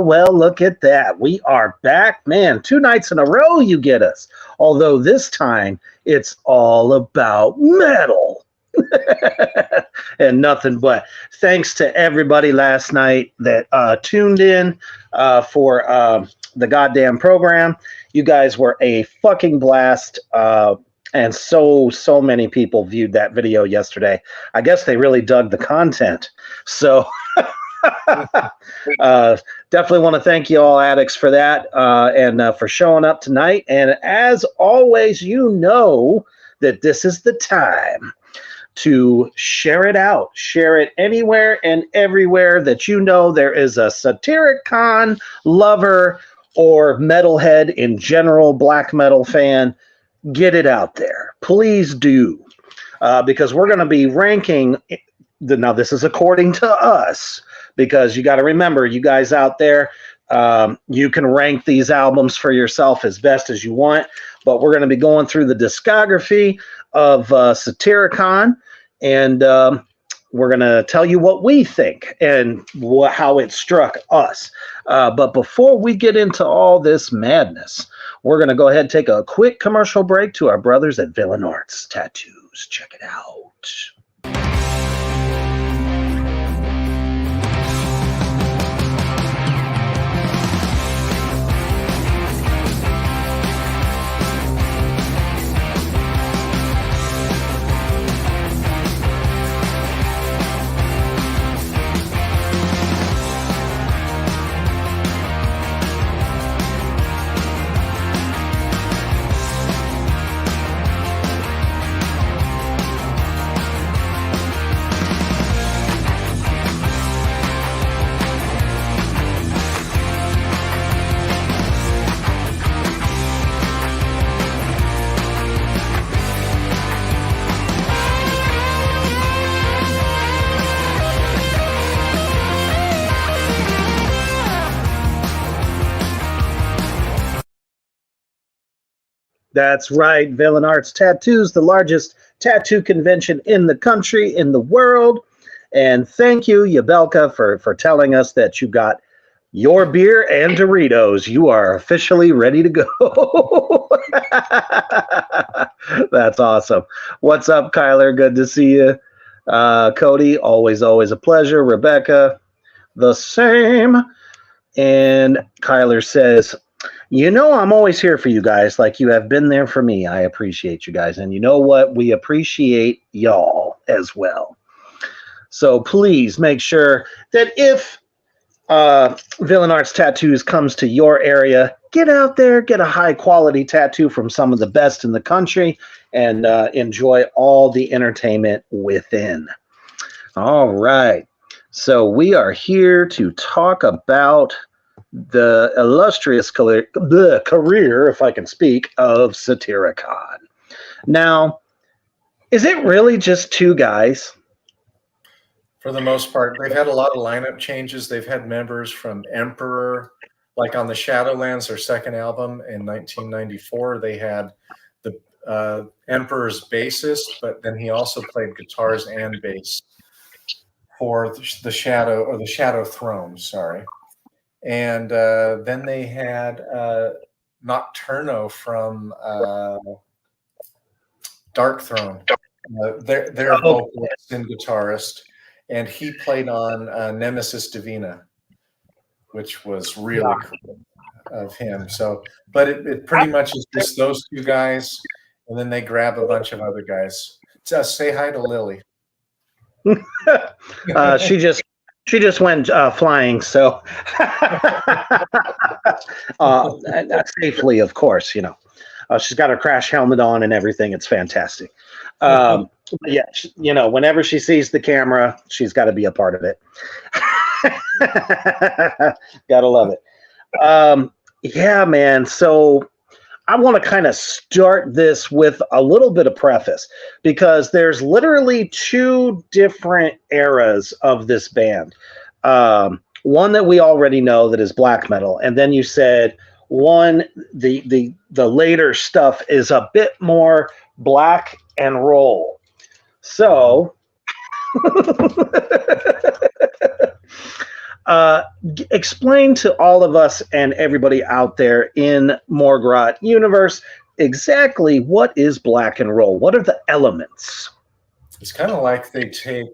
Well, look at that. We are back, man. 2 nights in a row you get us. Although this time it's all about metal. And nothing but thanks to everybody last night that tuned in for the goddamn program. You guys were a fucking blast. And so many people viewed that video yesterday. I guess they really dug the content. So definitely want to thank you all addicts for that and for showing up tonight. And as always, you know that this is the time to share it out. Share it anywhere and everywhere that you know there is a Satyricon lover or metalhead in general, black metal fan. Get it out there. Please do. Because we're going to be ranking. Now, this is according to us. Because you got to remember, you guys out there, you can rank these albums for yourself as best as you want. But we're going to be going through the discography of Satyricon, and we're going to tell you what we think and how it struck us. But before we get into all this madness, we're going to go ahead and take a quick commercial break to our brothers at Villain Arts Tattoos. Check it out. That's right, Villain Arts Tattoos, the largest tattoo convention in the country, in the world. And thank you, Yabelka, for telling us that you got your beer and Doritos. You are officially ready to go. That's awesome. What's up, Kyler? Good to see you. Cody, always a pleasure. Rebecca, the same. And Kyler says, you know, I'm always here for you guys like you have been there for me. I appreciate you guys. And you know what? We appreciate y'all as well. So please make sure that if Villain Arts Tattoos comes to your area, get out there, get a high quality tattoo from some of the best in the country, and enjoy all the entertainment within. All right. So we are here to talk about the illustrious career, if I can speak, of Satyricon. Now, is it really just 2 guys? For the most part, they've had a lot of lineup changes. They've had members from Emperor, like on the Shadowlands, their second album in 1994. They had the Emperor's bassist, but then he also played guitars and bass for the Shadow Throne. Sorry. And then they had Nocturno from Dark Throne, their vocalist and guitarist, and he played on Nemesis Divina, which was really cool. of him. So, but it pretty much is just those two guys, and then they grab a bunch of other guys. Just say hi to Lily. She just went flying, so safely, of course. She's got her crash helmet on and everything. It's fantastic. Yeah, whenever she sees the camera, she's got to be a part of it. Gotta love it. Yeah, man. So I want to kind of start this with a little bit of preface, because there's literally two different eras of this band. One that we already know, that is black metal, and then you said the later stuff is a bit more black and roll. So explain to all of us and everybody out there in Morgrot universe exactly what is black and roll. What are the elements? It's kind of like they take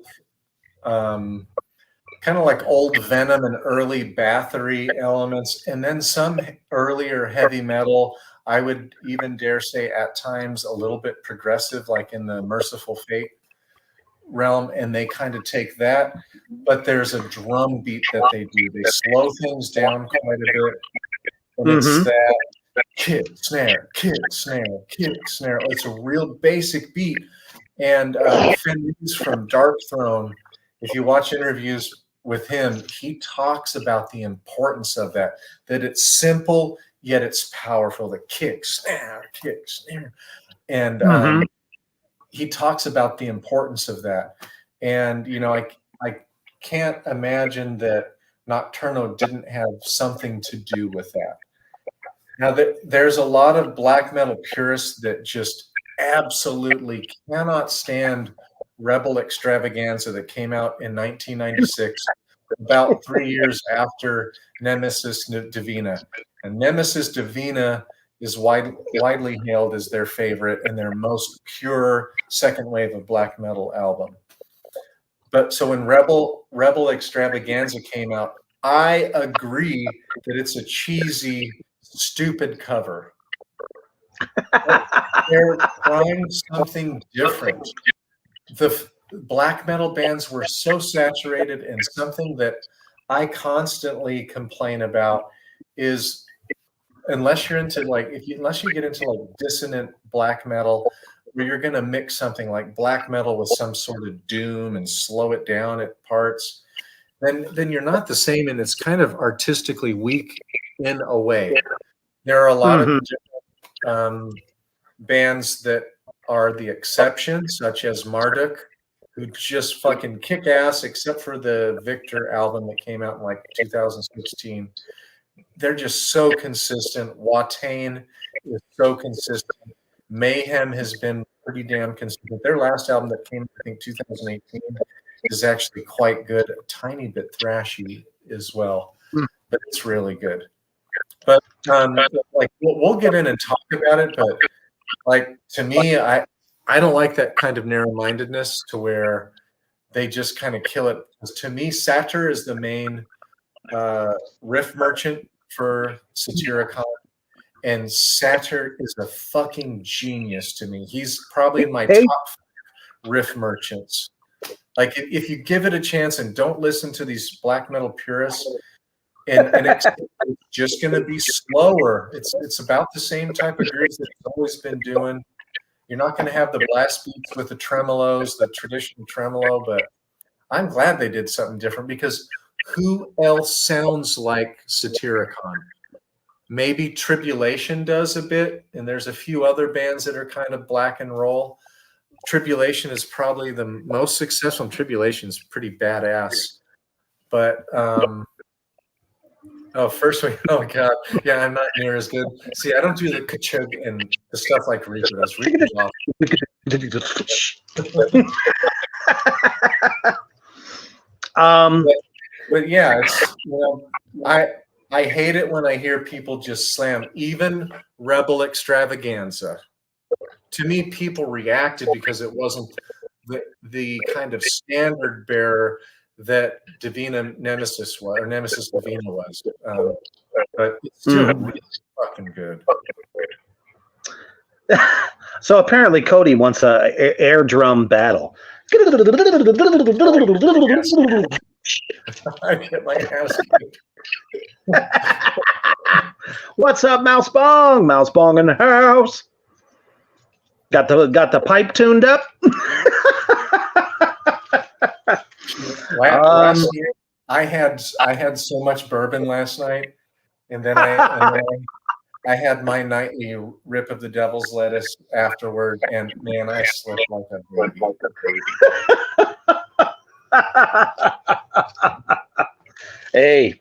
kind of like old Venom and early Bathory elements, and then some earlier heavy metal. I would even dare say at times a little bit progressive, like in the Merciful Fate realm, and they kind of take that, but there's a drum beat that they do. They slow things down quite a bit, and it's that kick, snare, kick, snare, kick, snare. It's a real basic beat. And Fenris from Dark Throne, if you watch interviews with him, he talks about the importance of that it's simple, yet it's powerful. The kick, snare, and he talks about the importance of that. And I can't imagine that Nocturno didn't have something to do with that. Now, there's a lot of black metal purists that just absolutely cannot stand Rebel Extravaganza that came out in 1996, about 3 years after Nemesis Divina. And Nemesis Divina is widely hailed as their favorite and their most pure second wave of black metal album. But so when Rebel Extravaganza came out, I agree that it's a cheesy, stupid cover. They're trying something different. The black metal bands were so saturated, and something that I constantly complain about is, unless you're into unless you get into like dissonant black metal, where you're going to mix something like black metal with some sort of doom and slow it down at parts, then you're not the same, and it's kind of artistically weak in a way. There are a lot of different bands that are the exception, such as Marduk, who just fucking kick ass, except for the Victor album that came out in like 2016. They're just so consistent. Watain is so consistent. Mayhem has been pretty damn consistent. Their last album that came, I think, 2018, is actually quite good. A tiny bit thrashy as well, but it's really good. But we'll get in and talk about it. But like, to me, I don't like that kind of narrow-mindedness to where they just kind of kill it. Because to me, Satyr is the main riff merchant for Satyricon, and Satyr is a fucking genius to me. He's probably in my top riff merchants. Like, if you give it a chance and don't listen to these black metal purists, and it's just going to be slower. It's about the same type of grooves that it's always been doing. You're not going to have the blast beats with the tremolos, the traditional tremolo, but I'm glad they did something different, because who else sounds like Satyricon? Maybe Tribulation does a bit, and there's a few other bands that are kind of black and roll. Tribulation is probably the most successful. Tribulation is pretty badass. But oh god, yeah, I'm not near as good. See, I don't do the kachug and the stuff like Reaper does. Reaper's off. But yeah, it's, I hate it when I hear people just slam even Rebel Extravaganza. To me, people reacted because it wasn't the kind of standard bearer that Divina Nemesis was, or Nemesis Divina was. But it's still really fucking good. So apparently Cody wants a air drum battle. I get my ass kicked. What's up, Mouse Bong? Mouse Bong in the house. Got the pipe tuned up. Last year, I had so much bourbon last night, and then I had my nightly rip of the devil's lettuce afterward, and man, I slept like a baby. Hey,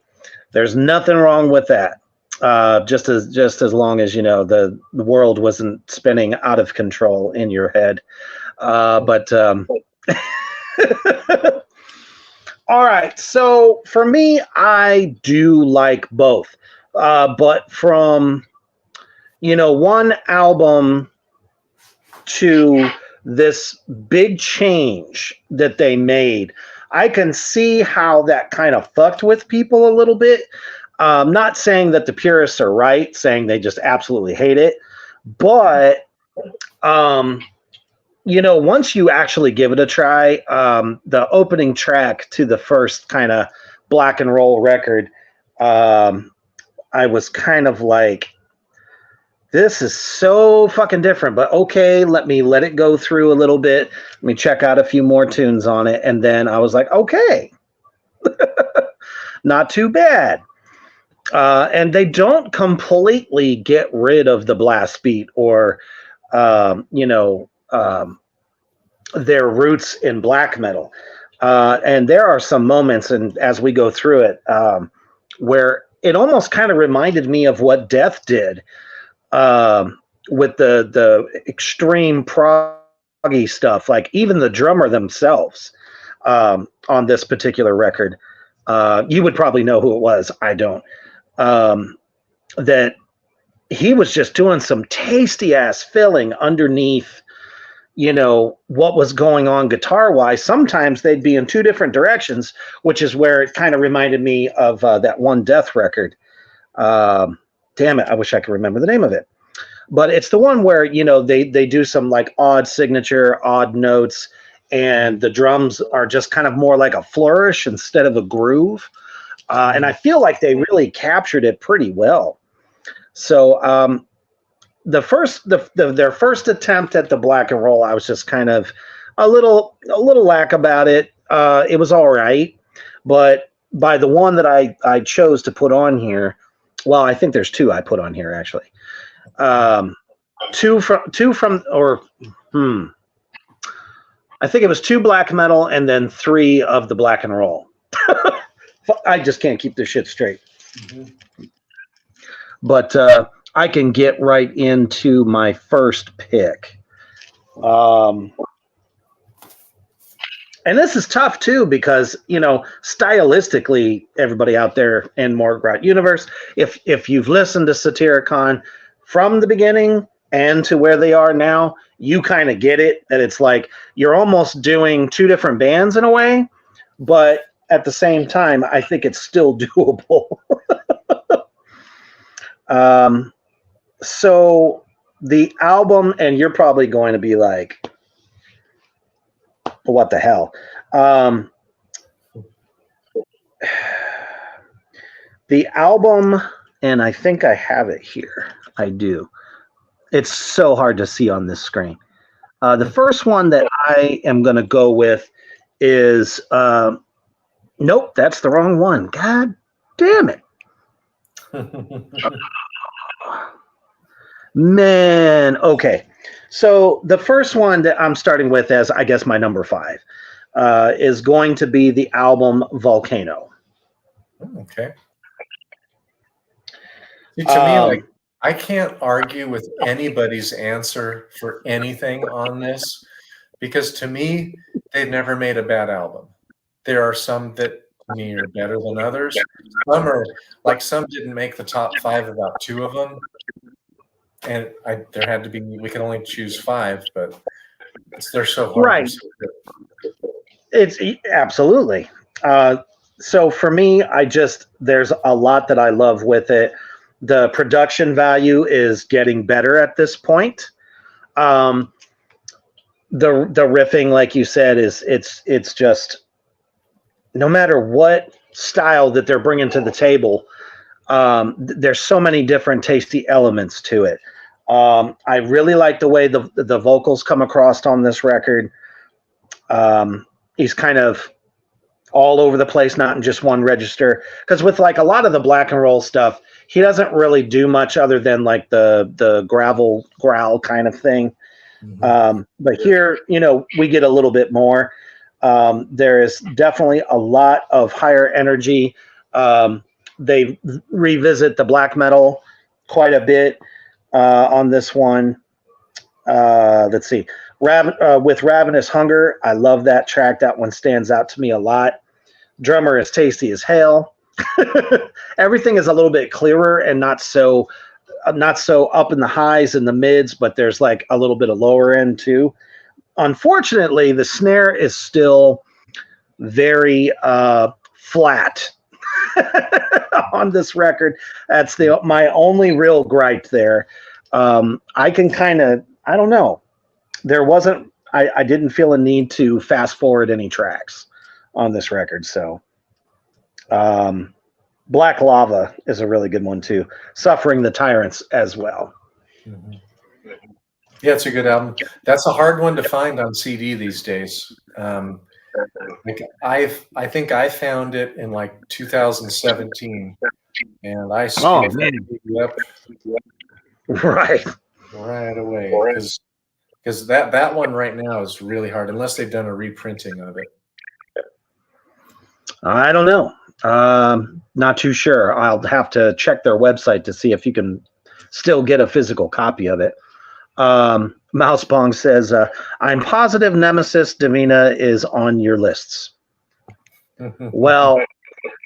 there's nothing wrong with that. Just as long as the world wasn't spinning out of control in your head. But all right. So for me, I do like both. But from one album to this big change that they made, I can see how that kind of fucked with people a little bit. Not saying that the purists are right, saying they just absolutely hate it. But, once you actually give it a try, the opening track to the first kind of black and roll record, I was kind of like, this is so fucking different, but okay, let it go through a little bit. Let me check out a few more tunes on it. And then I was like, okay, not too bad. And they don't completely get rid of the blast beat or, their roots in black metal. And there are some moments, and as we go through it, where it almost kind of reminded me of what Death did with the extreme proggy stuff. Like even the drummer themselves on this particular record, you would probably know who it was. I don't. That he was just doing some tasty ass filling underneath, what was going on guitar wise. Sometimes they'd be in two different directions, which is where it kind of reminded me of that one Death record. Damn it, I wish I could remember the name of it. But it's the one where, they do some like odd signature, odd notes, and the drums are just kind of more like a flourish instead of a groove. And I feel like they really captured it pretty well. So their first attempt at the black and roll, I was just kind of a little lack about it. It was all right, but by the one that I chose to put on here, well, I think there's two I put on here actually. Two from I think it was 2 black metal and then 3 of the black and roll. I just can't keep this shit straight. Mm-hmm. But I can get right into my first pick. And this is tough too because, stylistically, everybody out there in Morgrout universe, if you've listened to Satyricon from the beginning and to where they are now, you kind of get it, that it's like you're almost doing 2 different bands in a way, but at the same time, I think it's still doable. So the album, and you're probably going to be like, what the hell? The album, and I think I have it here. I do. It's so hard to see on this screen. The first one that I am going to go with is, nope, that's the wrong one. God damn it. Man, okay. So the first one that I'm starting with as, I guess, my number 5 is going to be the album Volcano. Okay. See, to me, like, I can't argue with anybody's answer for anything on this because to me, they've never made a bad album. There are some that to me are better than others. Some didn't make the top 5, about 2 of them. And there had to be, we can only choose 5, but they're so hard. Right. It's absolutely. So for me, there's a lot that I love with it. The production value is getting better at this point. Um, the riffing, like you said, it's just no matter what style that they're bringing to the table, there's so many different tasty elements to it. I really like the way the vocals come across on this record. He's kind of all over the place, not in just one register. Because with like a lot of the black and roll stuff, he doesn't really do much other than like the gravel growl kind of thing. But here, we get a little bit more. There is definitely a lot of higher energy. They revisit the black metal quite a bit on this one. Let's see. With Ravenous Hunger, I love that track. That one stands out to me a lot. Drummer is tasty as hell. Everything is a little bit clearer and not so up in the highs and the mids, but there's like a little bit of lower end too. Unfortunately, the snare is still very flat on this record. That's my only real gripe there. I can I don't know. I didn't feel a need to fast forward any tracks on this record. So Black Lava is a really good one too. Suffering the Tyrants as well. Mm-hmm. Yeah, it's a good album. That's a hard one to find on CD these days. I think I found it in like 2017, and I skipped it up right away because that one right now is really hard unless they've done a reprinting of it. I don't know. Not too sure. I'll have to check their website to see if you can still get a physical copy of it. Mousepong says, I'm positive Nemesis Divina is on your lists. Well,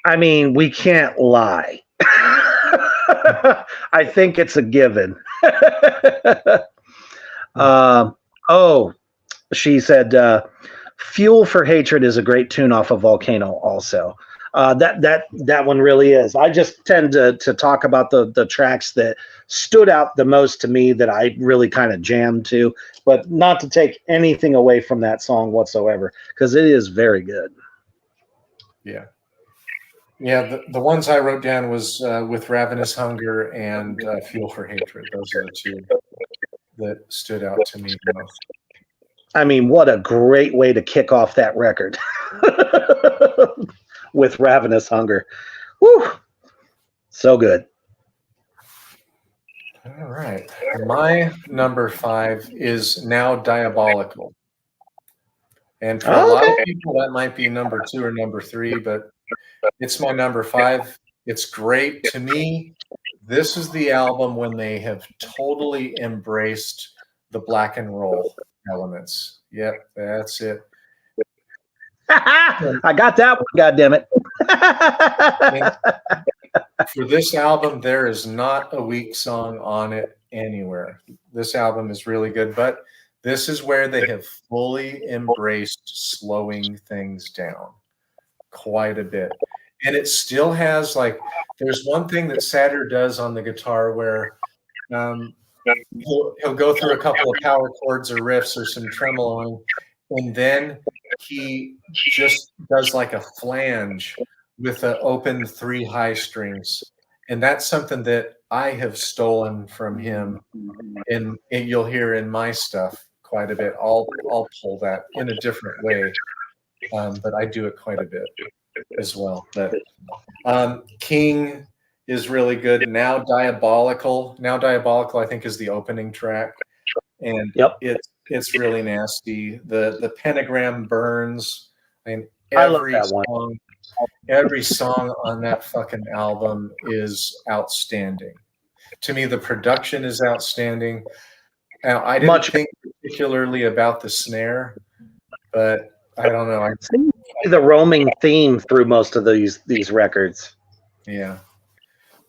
I mean, we can't lie. I think it's a given. She said, Fuel for Hatred is a great tune off of Volcano also. That one really is. I just tend to talk about the tracks that stood out the most to me that I really kind of jammed to, but not to take anything away from that song whatsoever, because it is very good. Yeah. Yeah, the ones I wrote down was with Ravenous Hunger and Fuel for Hatred. Those are the two that stood out to me the most. I mean, what a great way to kick off that record with Ravenous Hunger. Woo! So good. All right. My number 5 is Now Diabolical. And for a lot of people, that might be number 2 or number 3, but it's my number 5. It's great. To me, this is the album when they have totally embraced the black and roll elements. Yep, that's it. I got that one, goddammit. For this album, there is not a weak song on it anywhere. This album is really good, but this is where they have fully embraced slowing things down quite a bit. And it still has, like, there's one thing that Satyr does on the guitar where he'll go through a couple of power chords or riffs or some tremoloing, and then he just does like a flange with an open 3 high strings. And that's something that I have stolen from him, and you'll hear in my stuff quite a bit. I'll pull that in a different way, but I do it quite a bit as well. But King is really good. Now Diabolical, I think, is the opening track, and it's really nasty. The pentagram burns. I mean, every song on that fucking album is outstanding. To me, the production is outstanding. Now, I didn't think particularly about the snare, but I don't know. I see the roaming theme through most of these records. Yeah.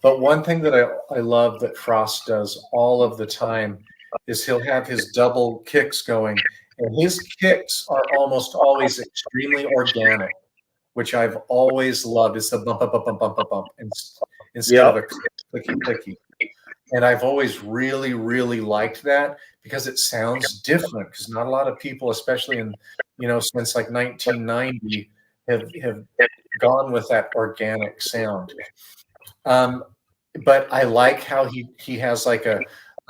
But one thing that I love that Frost does all of the time is he'll have his double kicks going, and his kicks are almost always extremely organic. which I've always loved. It's the bump, bump, bump, bump, bump, bump, bump, instead of Yep. a clicky, clicky. And I've always really, really liked that because it sounds different. Because not a lot of people, especially in, since like 1990, have gone with that organic sound. But I like how he has like a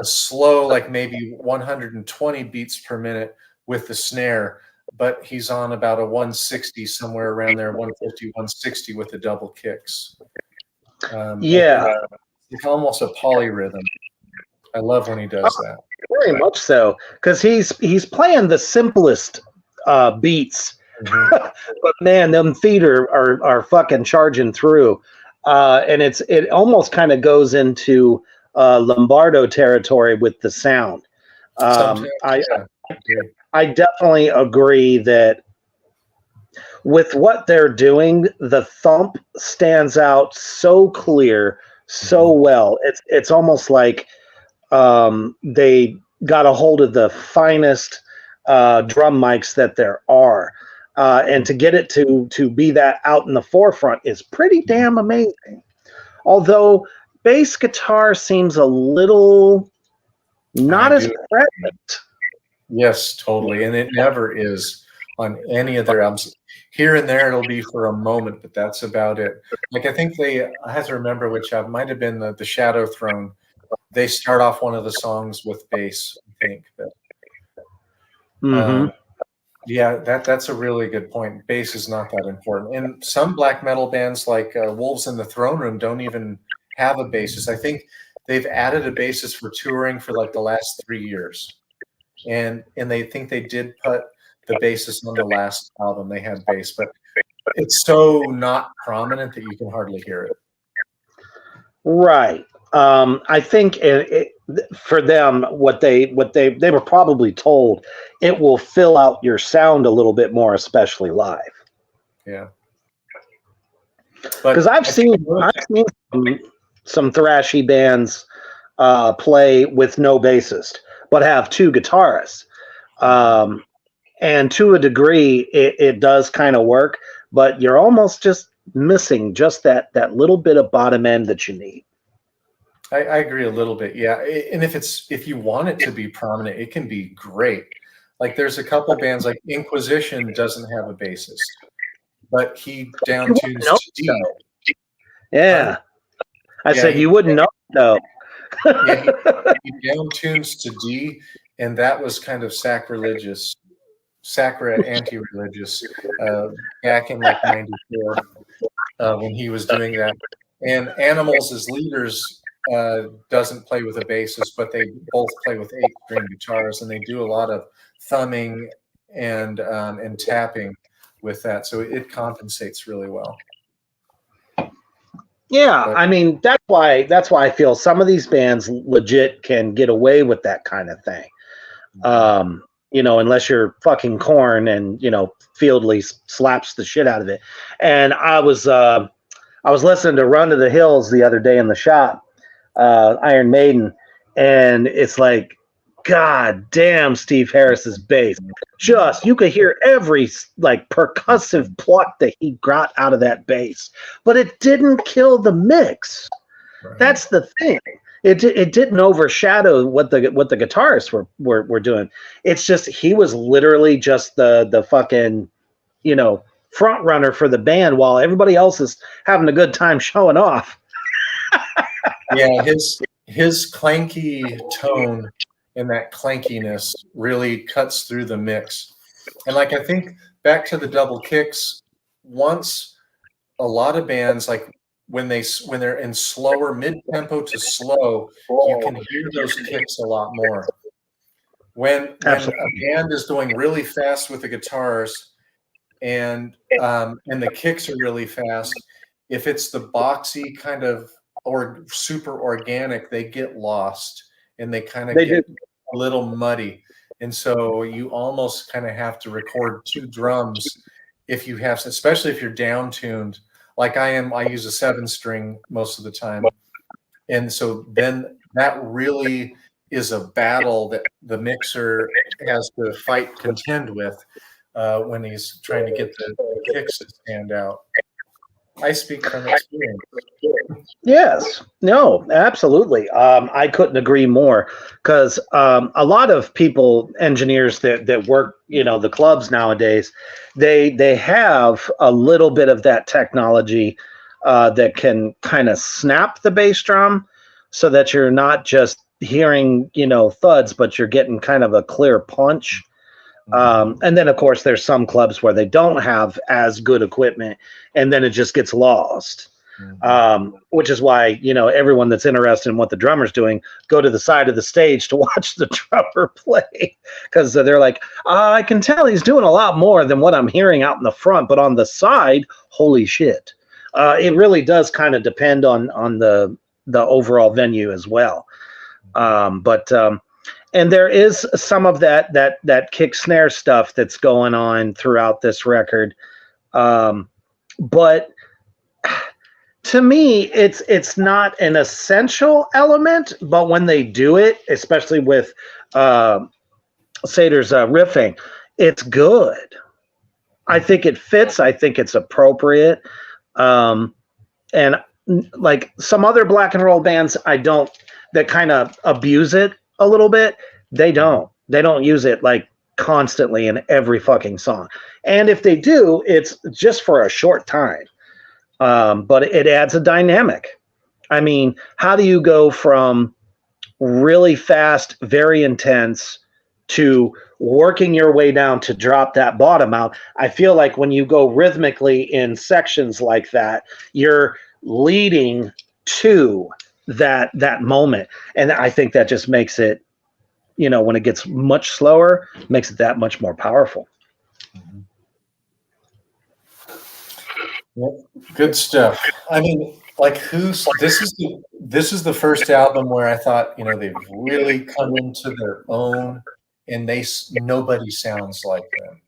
slow, like maybe 120 beats per minute with the snare, but he's on about a 160, somewhere around there, 150, 160 with the double kicks. Yeah. It's almost a polyrhythm. I love when he does that. Very much so, because he's playing the simplest beats, but man, them feet are fucking charging through, and it almost kind of goes into Lombardo territory with the sound. I definitely agree that with what they're doing, the thump stands out so clear, so well. It's almost like they got a hold of the finest drum mics that there are, and to get it to be that out in the forefront is pretty damn amazing. Although bass guitar seems a little not as present. Yes, totally, and it never is on any of their albums. Here and there, it'll be for a moment, but that's about it. Like I think I have to remember which might have been the Shadow Throne. They start off one of the songs with bass, I think. But, yeah, that's a really good point. Bass is not that important. And some black metal bands like Wolves in the Throne Room don't even have a bassist. I think they've added a bassist for touring for like the last 3 years. And they think they did put the bassist on the last album. They had bass, but it's so not prominent that you can hardly hear it. Right. I think for them, what they were probably told, it will fill out your sound a little bit more, especially live. Yeah. Because I've seen some thrashy bands play with no bassist, but have two guitarists. And to a degree, it does kind of work, but you're almost just missing just that little bit of bottom end that you need. I agree a little bit, yeah. And if you want it to be prominent, it can be great. Like there's a couple bands like Inquisition doesn't have a bassist, but he downtunes to D. Yeah. I said you wouldn't know though. Yeah, he downtunes to D, and that was kind of anti-religious back in like 94 when he was doing that. And Animals as Leaders doesn't play with a bassist, but they both play with 8-string guitars, and they do a lot of thumbing and tapping with that, so it compensates really well. Yeah, I mean that's why I feel some of these bands legit can get away with that kind of thing. Unless you're fucking Korn and Fieldley slaps the shit out of it. And I was listening to Run to the Hills the other day in the shop, Iron Maiden, and it's like, God damn, Steve Harris's bass. Just, you could hear every like percussive pluck that he got out of that bass, but it didn't kill the mix. Right. That's the thing. It didn't overshadow what the guitarists were doing. It's just he was literally just the fucking front runner for the band while everybody else is having a good time showing off. Yeah, his clanky tone and that clankiness really cuts through the mix. And like I think back to the double kicks, once a lot of bands like when they're in slower mid-tempo to slow, you can hear those kicks a lot more. When a band is doing really fast with the guitars and the kicks are really fast, if it's the boxy kind of or super organic, they get lost and they kind of get a little muddy. And so you almost kind of have to record two drums if you have, especially if you're down tuned. Like I use a 7-string most of the time. And so then that really is a battle that the mixer has to contend with. when he's trying to get the kicks to stand out. I speak from experience. Yes, no, absolutely. I couldn't agree more because a lot of people, engineers that work, the clubs nowadays, they have a little bit of that technology that can kind of snap the bass drum so that you're not just hearing, thuds, but you're getting kind of a clear punch. And then, of course, there's some clubs where they don't have as good equipment, and then it just gets lost. Which is why, everyone that's interested in what the drummer's doing, go to the side of the stage to watch the drummer play, because they're like, I can tell he's doing a lot more than what I'm hearing out in the front, but on the side, holy shit. It really does kind of depend on the overall venue as well. And there is some of that kick snare stuff that's going on throughout this record. But to me, it's not an essential element, but when they do it, especially with Satyr's riffing, it's good. I think it fits. I think it's appropriate. And like some other black and roll bands, that kind of abuse it a little bit. They don't use it like constantly in every fucking song. And if they do, it's just for a short time. But it adds a dynamic. I mean, how do you go from really fast, very intense to working your way down to drop that bottom out? I feel like when you go rhythmically in sections like that, you're leading to that moment. And I think that just makes it, when it gets much slower, makes it that much more powerful. Yep. Good stuff. I mean, like this is the first album where I thought, they've really come into their own, and nobody sounds like them.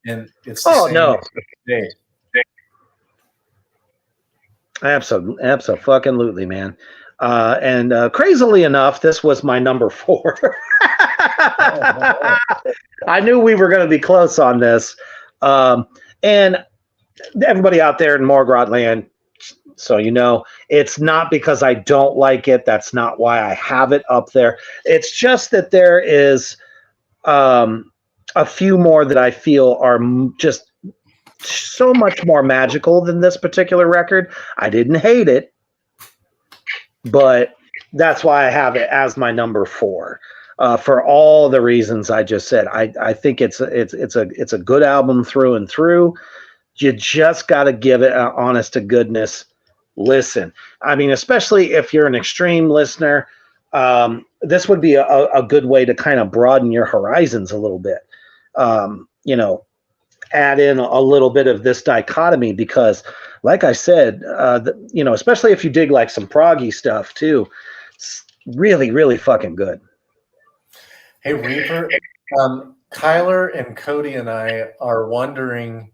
And it's the same no. today. Absolutely, man. And crazily enough, this was my number 4. I knew we were going to be close on this. And everybody out there in Morgrot land, so it's not because I don't like it. That's not why I have it up there. It's just that there is a few more that I feel are just so much more magical than this particular record. I didn't hate it, but that's why I have it as my number 4. For all the reasons I just said. I think it's a good album through and through. You just got to give it an honest to goodness listen. I mean, especially if you're an extreme listener, this would be a good way to kind of broaden your horizons a little bit. Add in a little bit of this dichotomy because, like I said, especially if you dig like some proggy stuff too, it's really, really fucking good. Hey, Reaper, Kyler and Cody and I are wondering,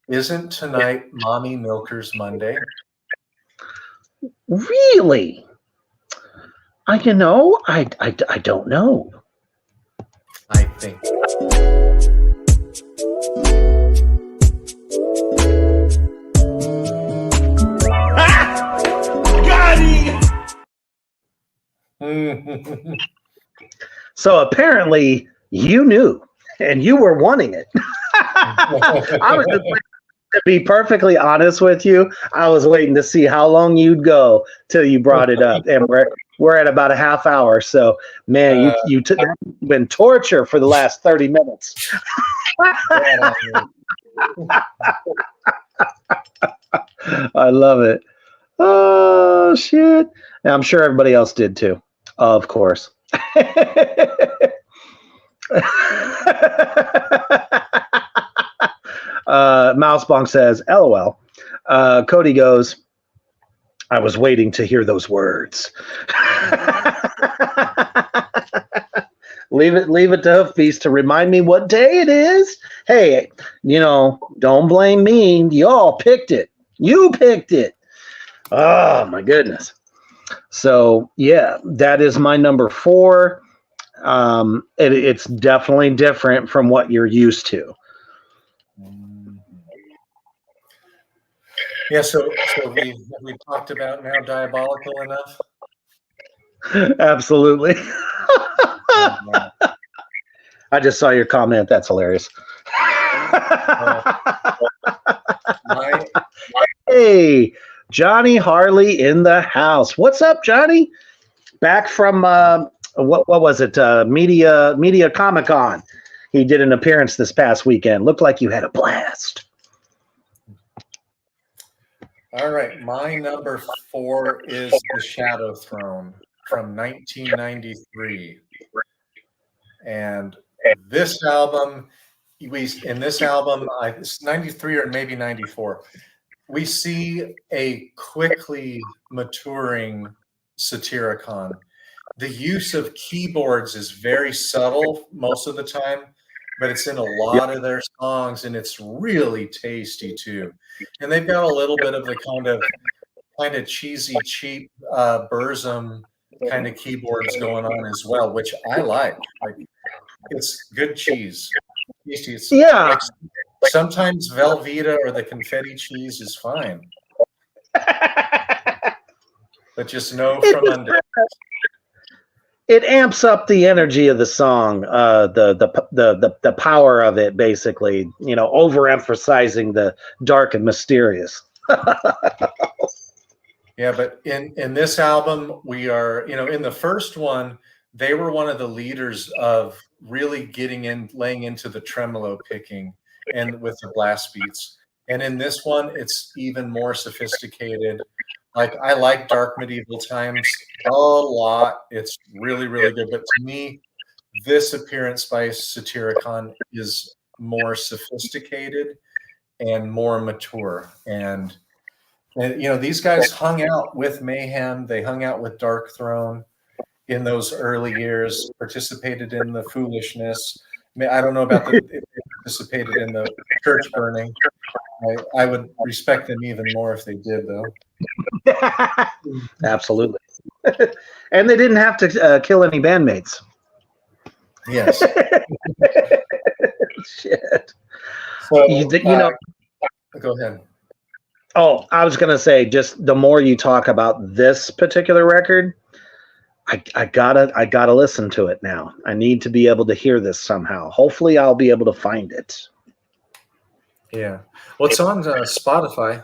isn't tonight Mommy Milker's Monday? Really? I don't know. I think. Got it! So apparently you knew, and you were wanting it. I was just, to be perfectly honest with you, I was waiting to see how long you'd go till you brought it up, and we're at about a half hour. So, man, you took been torture for the last 30 minutes. I love it. Oh shit! And I'm sure everybody else did too. Of course. Mousebonk says, LOL. Cody goes, I was waiting to hear those words. Leave it to Hoofbeast to remind me what day it is. Hey, don't blame me. Y'all picked it. You picked it. Oh my goodness. So yeah, that is my number 4. It's definitely different from what you're used to. Yeah, so we talked about now Diabolical enough? Absolutely. Oh, man. I just saw your comment. That's hilarious. My, Hey, Johnny Harley in the house. What's up, Johnny? Back from what was it? Media Comic Con. He did an appearance this past weekend. Looked like you had a blast. all right, my number 4 is The Shadow Throne from 1993. And this album, it's 93 or maybe 94. We see a quickly maturing Satyricon. The use of keyboards is very subtle most of the time, but it's in a lot of their songs, and it's really tasty too. And they've got a little bit of the kind of cheesy, cheap Burzum kind of keyboards going on as well, which I like. Like, it's good cheese. Tasty. It's Yeah. like, sometimes Velveeta or the confetti cheese is fine, but just know from under. It amps up the energy of the song, the power of it, basically. You know, overemphasizing the dark and mysterious. Yeah, but in this album, we are, in the first one, they were one of the leaders of really laying into the tremolo picking and with the blast beats. And in this one, it's even more sophisticated. Like, I like Dark Medieval Times a lot. It's really, really good. But to me, this appearance by Satyricon is more sophisticated and more mature. And these guys hung out with Mayhem. They hung out with Dark Throne in those early years, participated in the foolishness. I don't know about if they participated in the church burning. I would respect them even more if they did, though. Absolutely. And they didn't have to kill any bandmates. Yes. Shit. So, go ahead. Oh, I was gonna say, just the more you talk about this particular record, I gotta listen to it now. I need to be able to hear this somehow. Hopefully, I'll be able to find it. Yeah. Well, it's on Spotify.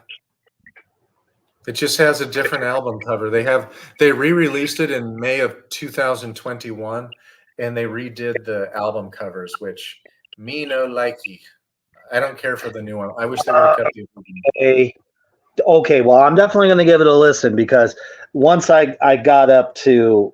It just has a different album cover. They re-released it in May of 2021, and they redid the album covers, which me no likey. I don't care for the new one. I wish they would have kept the original. Okay, well, I'm definitely going to give it a listen, because once I got up to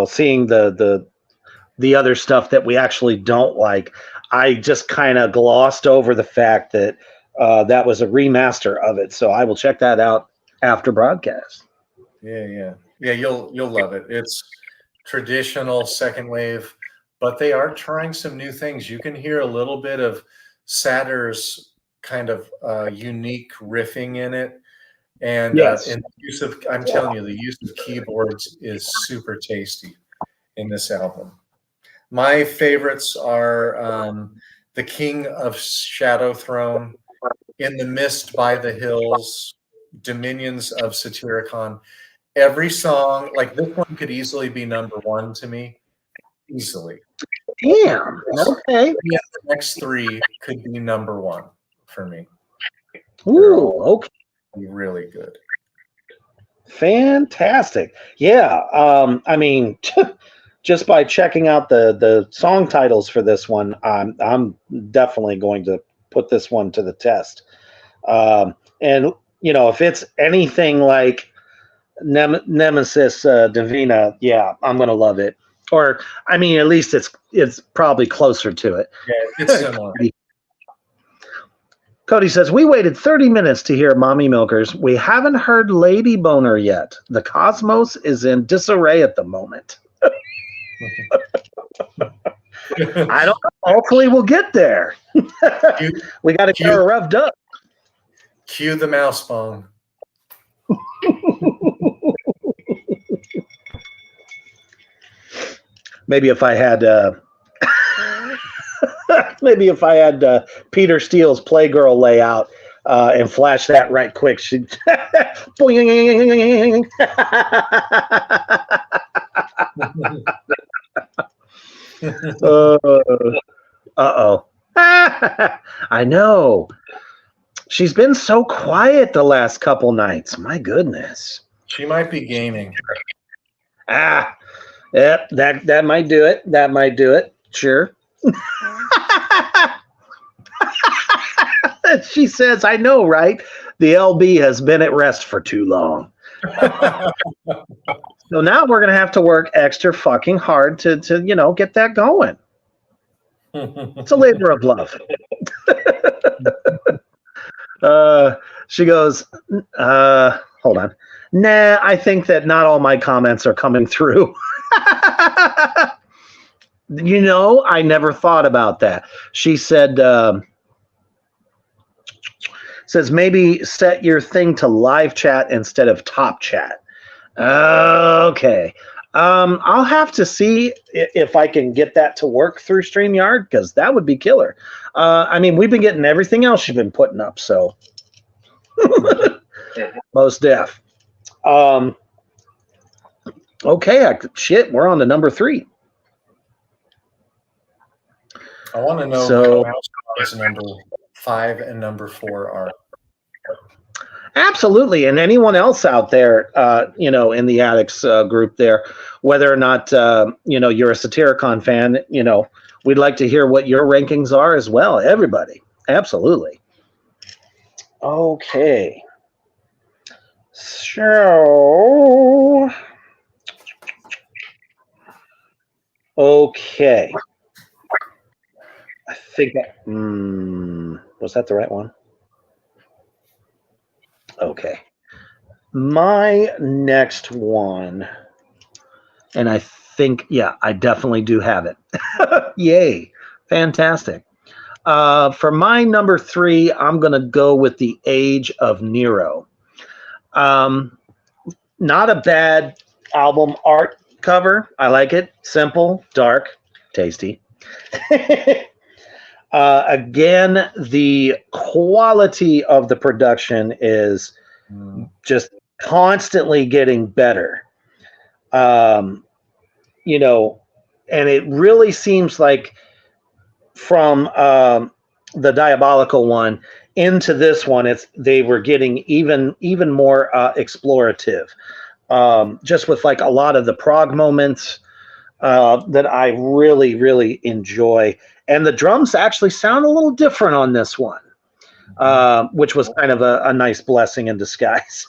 seeing the other stuff that we actually don't like, I just kind of glossed over the fact that that was a remaster of it. So I will check that out after broadcast. Yeah. You'll love it. It's traditional second wave, but they are trying some new things. You can hear a little bit of Satyr's kind of unique riffing in it, and Yes. I'm telling you, the use of keyboards is super tasty in this album. My favorites are The King of Shadow Throne, In the Mist by the Hills, Dominions of Satyricon. Every song, like this one, could easily be number 1 to me. Easily. Damn. Okay. Yeah, the next 3 could be number 1 for me. Ooh, okay. Really good. Fantastic. Yeah. I mean, just by checking out the song titles for this one, I'm definitely going to put this one to the test. And if it's anything like Nemesis Divina, yeah, I'm gonna love it. Or, I mean, at least it's probably closer to it. Yeah, it's similar. Cody says, we waited 30 minutes to hear Mommy Milkers. We haven't heard Lady Boner yet. The cosmos is in disarray at the moment. I don't know. Hopefully we'll get there. We got to get her revved up. Cue the mouse bong. Maybe if I had Peter Steele's Playgirl layout, and flash that right quick. She boing. Uh-oh. I know. She's been so quiet the last couple nights. My goodness. She might be gaming. Yep, that might do it. That might do it. Sure. She says, I know, right? The LB has been at rest for too long. So now we're going to have to work extra fucking hard to get that going. It's a labor of love. She goes, hold on. Nah, I think that not all my comments are coming through. I never thought about that. She said, says maybe set your thing to live chat instead of top chat. Okay. I'll have to see if I can get that to work through StreamYard, because that would be killer. We've been getting everything else you've been putting up, so most def. Okay, shit, we're on to number 3. I want to know how number 5 and number 4 are. Absolutely, and anyone else out there, in the Addicts group there, whether or not you're a Satyricon fan, we'd like to hear what your rankings are as well. Everybody, absolutely. Okay, so okay, I think was that the right one? Okay. My next one, and I think, I definitely do have it. Yay. Fantastic. For my number 3, I'm going to go with The Age of Nero. Not a bad album art cover. I like it. Simple, dark, tasty. Again, the quality of the production is just constantly getting better. And it really seems like from the Diabolical one into this one, they were getting even more explorative, just with like a lot of the prog moments that I really, really enjoy. And the drums actually sound a little different on this one, which was kind of a nice blessing in disguise.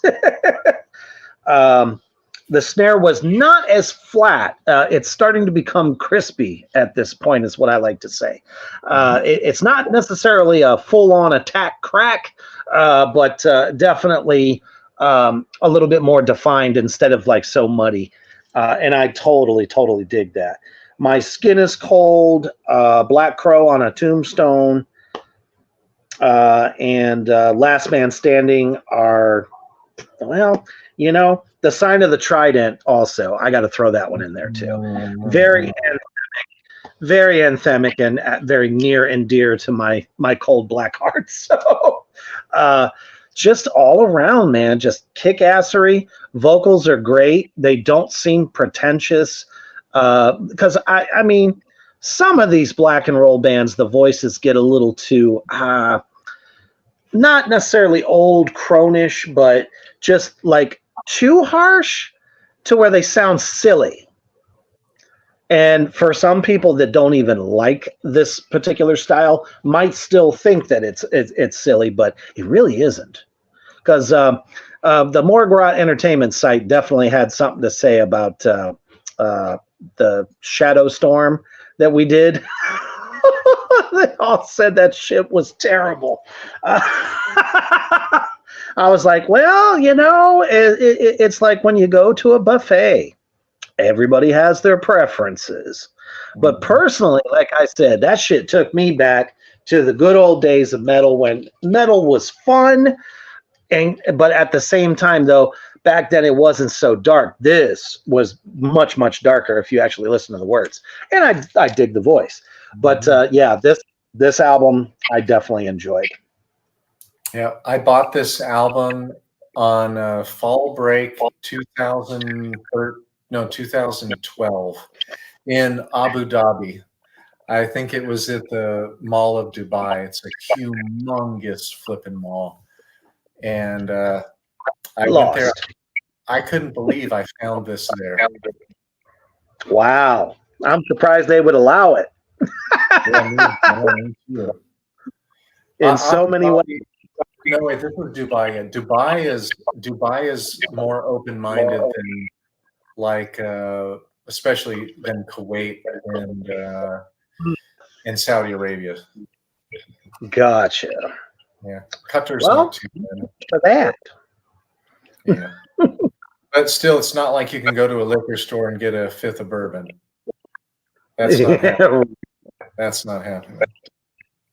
The snare was not as flat. It's starting to become crispy at this point, is what I like to say. It's not necessarily a full-on attack crack, but definitely a little bit more defined instead of like so muddy. And I totally, totally dig that. My Skin is Cold, Black Crow on a Tombstone, and Last Man Standing are, the Sign of the Trident also. I got to throw that one in there too. Very anthemic and very near and dear to my cold black heart. So just all around, man, just kick-assery. Vocals are great. They don't seem pretentious. Because I mean, some of these black and roll bands, the voices get a little too, not necessarily old cronish, but just like too harsh to where they sound silly. And for some people that don't even like this particular style, might still think that it's silly, but it really isn't. Because the Morgrat Entertainment site definitely had something to say about the Shadow Storm that we did. They all said that shit was terrible. I was like, well, it's like when you go to a buffet. Everybody has their preferences. But personally, like I said, that shit took me back to the good old days of metal, when metal was fun. But at the same time, though, back then it wasn't so dark. This was much, much darker if you actually listen to the words. And I dig the voice. But this album I definitely enjoyed. Yeah, I bought this album on fall break 2012 in Abu Dhabi. I think it was at the Mall of Dubai. It's a humongous flipping mall. And I went there. Lost. I couldn't believe I found this there. Wow. I'm surprised they would allow it Yeah, me too. in so many ways. No, wait, this was Dubai. Yeah, Dubai is more open-minded than like especially than Kuwait and Saudi Arabia. Gotcha. Yeah, Qatar's Well, not too bad. for that. Yeah, but still, it's not like you can go to a liquor store and get a fifth of bourbon. That's not happening. That's not happening.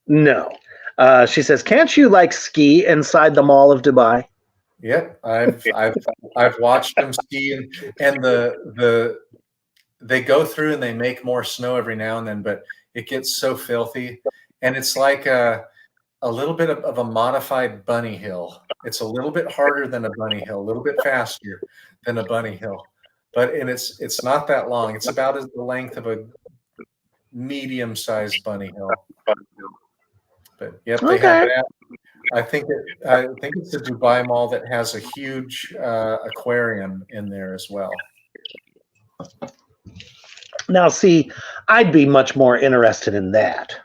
No. She says, "Can't you like ski inside the Mall of Dubai?" Yep, I've watched them ski and they go through and they make more snow every now and then, but it gets so filthy, and it's like a little bit of a modified bunny hill. It's a little bit harder than a bunny hill, a little bit faster than a bunny hill, and it's not that long. It's about as the length of a medium-sized bunny hill. But yep, they have that. I think it's the Dubai Mall that has a huge aquarium in there as well. Now, see, I'd be much more interested in that.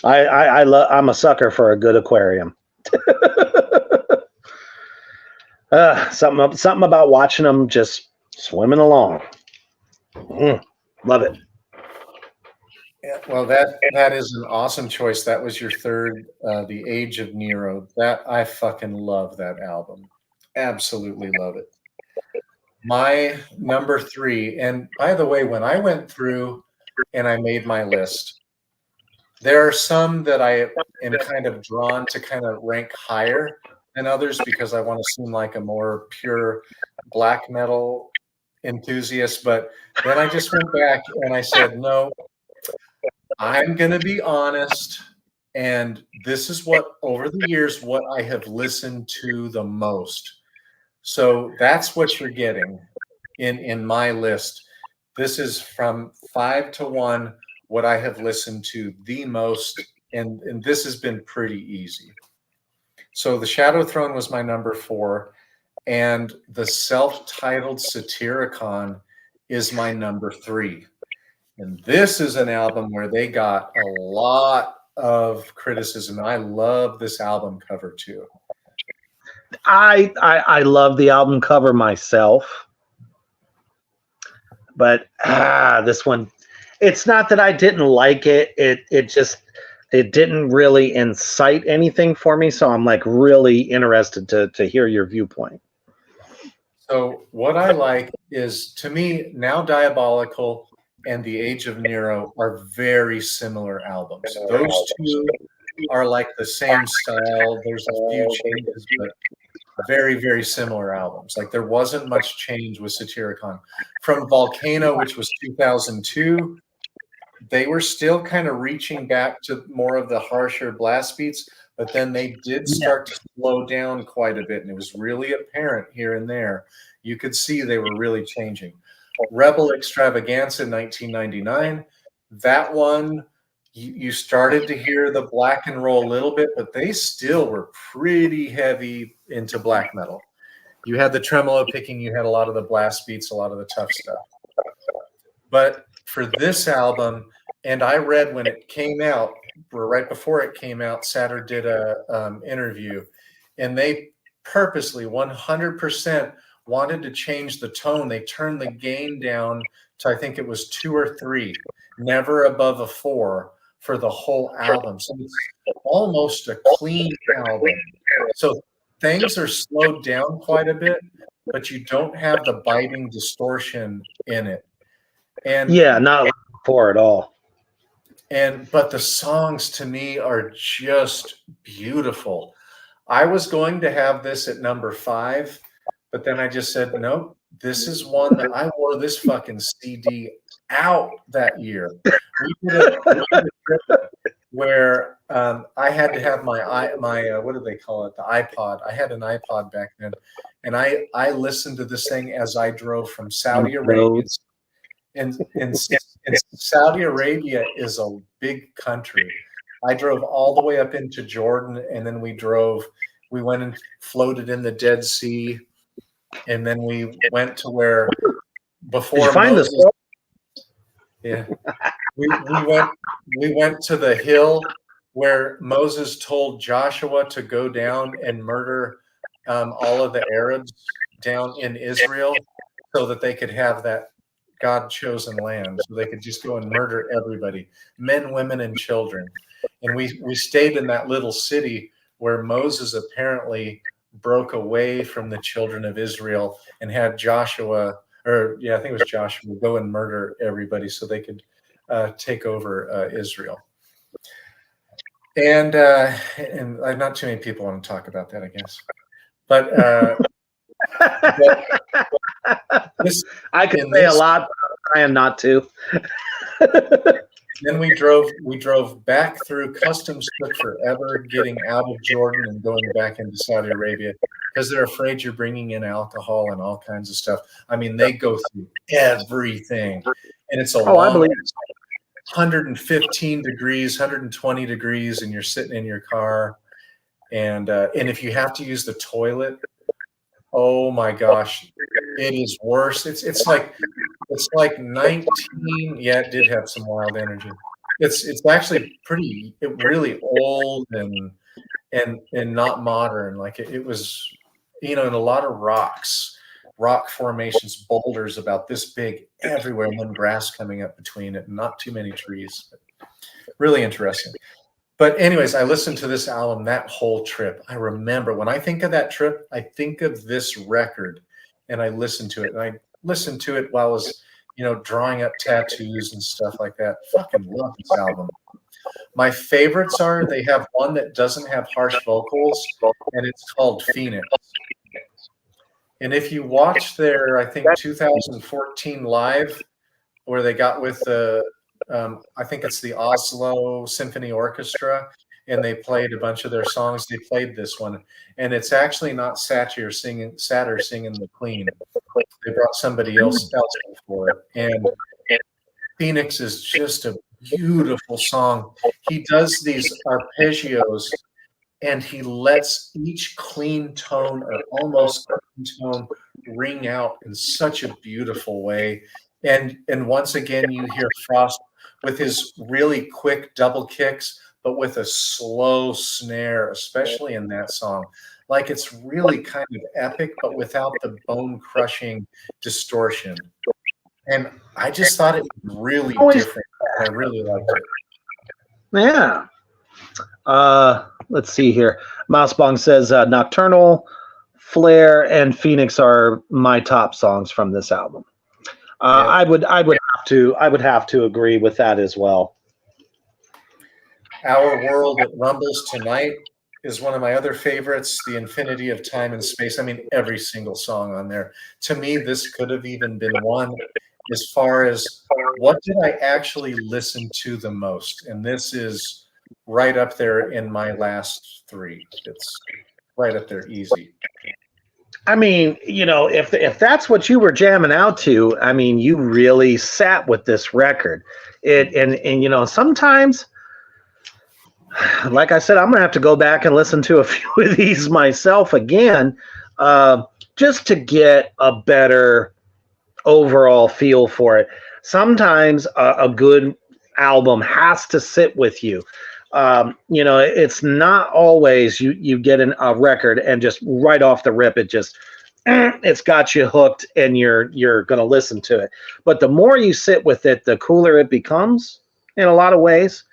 I'm a sucker for a good aquarium. Something about watching them just swimming along. Love it. Yeah, well, that is an awesome choice. That was your third, The Age of Nero. That I fucking love that album. Absolutely love it. My number 3, and by the way, when I went through and I made my list, there are some that I am kind of drawn to kind of rank higher than others because I want to seem like a more pure black metal enthusiast. But then I just went back and I said, no, I'm going to be honest. And this is what, over the years, what I have listened to the most. So that's what you're getting in my list. This is from 5 to 1, what I have listened to the most. And this has been pretty easy. So the Shadow Throne was my number 4. And the self-titled Satyricon is my number 3. And this is an album where they got a lot of criticism. I love this album cover too. I love the album cover myself, but this one, it's not that I didn't like it. It didn't really incite anything for me. So I'm like really interested to hear your viewpoint. So what I like is, to me, Now Diabolical and The Age of Nero are very similar albums. Those two are like the same style. There's a few changes, but very, very similar albums. Like there wasn't much change with Satyricon. From Volcano, which was 2002, they were still kind of reaching back to more of the harsher blast beats, but then they did start to slow down quite a bit, and it was really apparent here and there. You could see they were really changing. Rebel Extravaganza in 1999, that one, you started to hear the black and roll a little bit, but they still were pretty heavy into black metal. You had the tremolo picking, you had a lot of the blast beats, a lot of the tough stuff. But for this album, and I read when it came out, or right before it came out, Satyr did a interview, and they purposely 100% wanted to change the tone. They turned the gain down to, I think it was 2 or 3, never above a 4 for the whole album. So it's almost a clean album. So things are slowed down quite a bit, but you don't have the biting distortion in it. And yeah, not like before at all. But the songs to me are just beautiful. I was going to have this at number 5, but then I just said, nope, this is one that I wore this fucking CD out that year. where I had to have my what do they call it? The iPod. I had an iPod back then, and I listened to this thing as I drove from Saudi Arabia. And Saudi Arabia is a big country. I drove all the way up into Jordan, and then we went and floated in the Dead Sea, and then we went to where before Did you find Moses. this? Yeah, we went to the hill where Moses told Joshua to go down and murder all of the Arabs down in Israel, so that they could have that God-chosen land, so they could just go and murder everybody, men, women, and children. And we stayed in that little city where Moses apparently broke away from the children of Israel and had Joshua, or yeah, I think it was Joshua, go and murder everybody so they could take over Israel. And not too many people want to talk about that, I guess. But I could say a lot, but I'm trying not to. Then we drove back through customs. Took forever getting out of Jordan and going back into Saudi Arabia because they're afraid you're bringing in alcohol and all kinds of stuff. I mean, they go through everything, and it's a long 115 degrees, 120 degrees, and you're sitting in your car, and if you have to use the toilet, oh my gosh, it is worse. It's like 19. Yeah, it did have some wild energy. It's actually really old and not modern. Like it was, in a lot of rock formations, boulders about this big everywhere, and then grass coming up between it, and not too many trees. Really interesting. But anyways, I listened to this album that whole trip. I remember when I think of that trip, I think of this record, and I listened to it. And I listened to it while I was, drawing up tattoos and stuff like that. Fucking love this album. My favorites are, they have one that doesn't have harsh vocals, and it's called Phoenix. And if you watch their, I think, 2014 live, where they got with the, I think it's the Oslo Symphony Orchestra, and they played a bunch of their songs. They played this one, and it's actually not Satyr singing the Queen. They brought somebody else for it, and Phoenix is just a beautiful song. He does these arpeggios, and he lets each clean tone or almost clean tone ring out in such a beautiful way. And once again, you hear Frost with his really quick double kicks, but with a slow snare, especially in that song. Like it's really kind of epic, but without the bone-crushing distortion. And I just thought it was really different. I really liked it. Yeah. Let's see here. Mousebong says Nocturnal, Flare, and Phoenix are my top songs from this album. Yeah. I would have to agree with that as well. Our World It Rumbles Tonight is one of my other favorites. The Infinity of Time and Space. I mean, every single song on there. To me, this could have even been one as far as what did I actually listen to the most? And this is right up there in my last three. It's right up there, easy. I mean, if that's what you were jamming out to, I mean, you really sat with this record. And sometimes, like I said, I'm gonna have to go back and listen to a few of these myself again, just to get a better overall feel for it. Sometimes a good album has to sit with you. It's not always you get a record and just right off the rip it's got you hooked and you're going to listen to it. But the more you sit with it, the cooler it becomes in a lot of ways.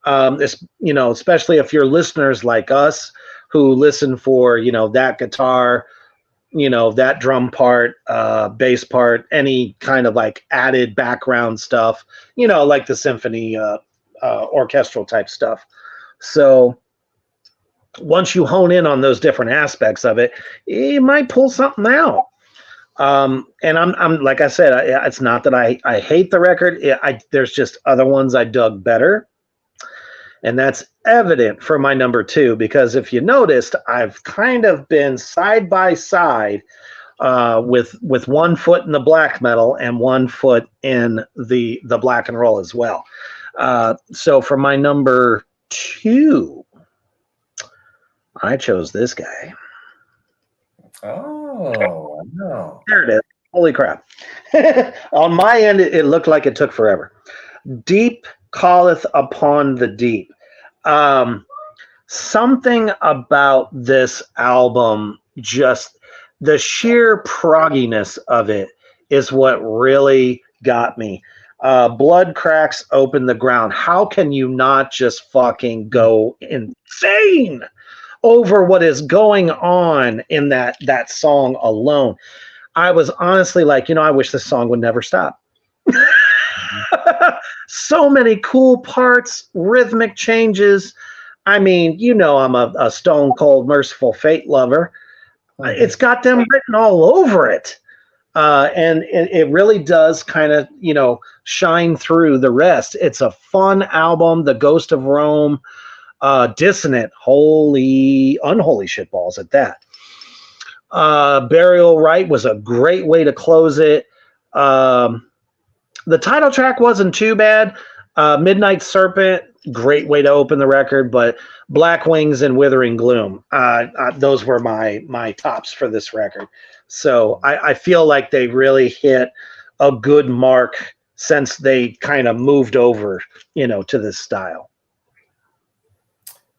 Especially if you're listeners like us who listen for that guitar, that drum part, bass part, any kind of like added background stuff, like the symphony orchestral type stuff. So once you hone in on those different aspects of it, you might pull something out. And I'm like I said, it's not that I hate the record. There's just other ones I dug better. And that's evident for my number 2, because if you noticed, I've kind of been side by side with one foot in the black metal and one foot in the black and roll as well. So for my number 2, I chose this guy. Oh, no. There it is. Holy crap. On my end, it looked like it took forever. Deep Calleth Upon the Deep. Something about this album, just the sheer progginess of it is what really got me. Blood Cracks Open the Ground. How can you not just fucking go insane over what is going on in that song alone? I was honestly like, I wish this song would never stop. So many cool parts, rhythmic changes. I mean, I'm a Stone Cold Merciful Fate lover. It's got them written all over it. And it really does kind of, shine through the rest. It's a fun album. The Ghost of Rome, Dissonant, unholy shitballs at that. Burial Rite was a great way to close it. The title track wasn't too bad. Midnight Serpent, great way to open the record, but Black Wings and Withering Gloom, those were my tops for this record. So I feel like they really hit a good mark since they kind of moved over, to this style.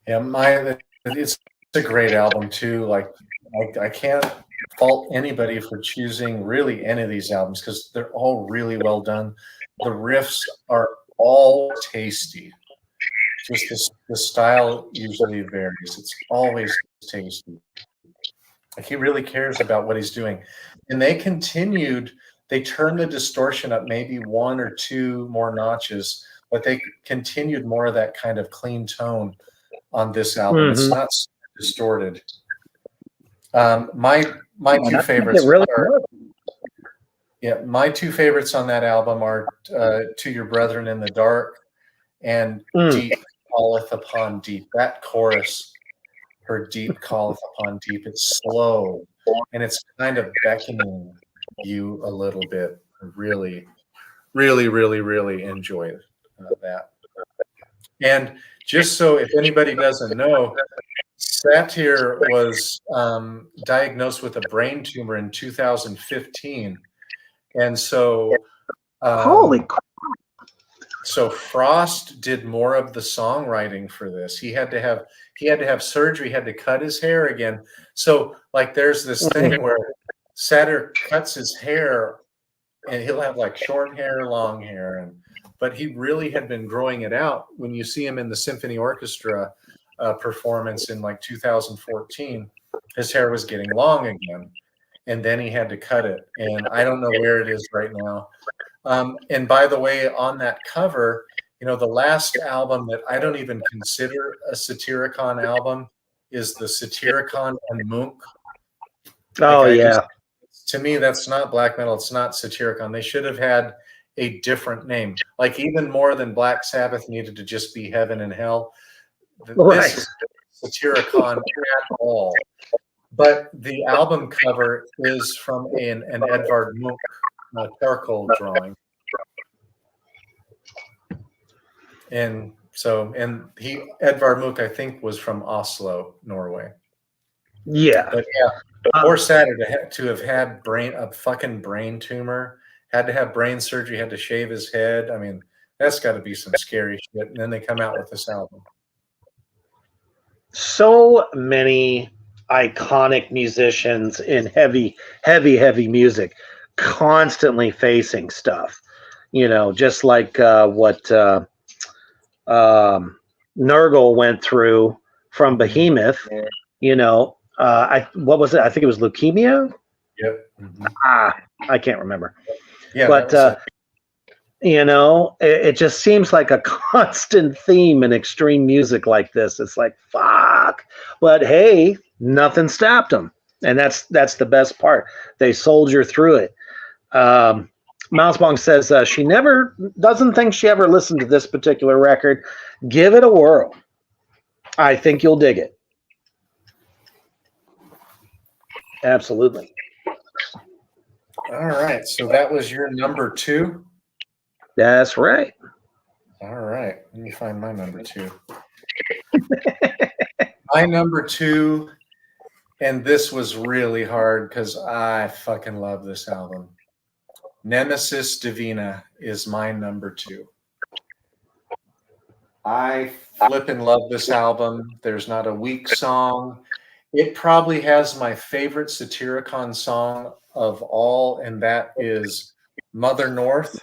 Yeah, it's a great album too. Like I can't fault anybody for choosing really any of these albums because they're all really well done. The riffs are all tasty. Just the style usually varies. It's always tasty. Like he really cares about what he's doing. And they turned the distortion up maybe 1 or 2 more notches, but they continued more of that kind of clean tone on this album. Mm-hmm. It's not distorted. My two favorites my two favorites on that album are To Your Brethren in the Dark and Deep Calleth Upon Deep. That chorus, her deep calleth upon deep, it's slow and it's kind of beckoning you a little bit. I really, really, really, really enjoyed that. And just so if anybody doesn't know, Satyr was diagnosed with a brain tumor in 2015. And so holy crap. So Frost did more of the songwriting for this. He had to have surgery, he had to cut his hair again. So like there's this thing where Satyr cuts his hair and he'll have like short hair, long hair, but he really had been growing it out. When you see him in the symphony orchestra performance in like 2014, his hair was getting long again, and then he had to cut it. And I don't know where it is right now. And by the way, on that cover, the last album that I don't even consider a Satyricon album is the Satyricon and Munch. Oh, yeah. To me, that's not black metal. It's not Satyricon. They should have had a different name. Like even more than Black Sabbath needed to just be Heaven and Hell. Right. This is Satyricon at all. But the album cover is from an Edvard Munch charcoal drawing. And Edvard Munch, I think, was from Oslo, Norway. Yeah. But yeah, poor Satyr to have had a fucking brain tumor, had to have brain surgery, had to shave his head. I mean, that's got to be some scary shit. And then they come out with this album. So many iconic musicians in heavy music constantly facing stuff, just like what Nurgle went through from Behemoth. What was it? I think it was leukemia. Yep. Mm-hmm. I can't remember. Yeah, but it just seems like a constant theme in extreme music like this. It's like fuck, but hey, nothing stopped them, and that's the best part. They soldier through it. Mousebong says she never doesn't think she ever listened to this particular record. Give it a whirl. I think you'll dig it. Absolutely. All right. So that was your number 2. That's right. All right. Let me find my number 2. My number 2, and this was really hard because I fucking love this album. Nemesis Divina is my number 2. I flippin' love this album. There's not a weak song. It probably has my favorite Satyricon song of all, and that is Mother North.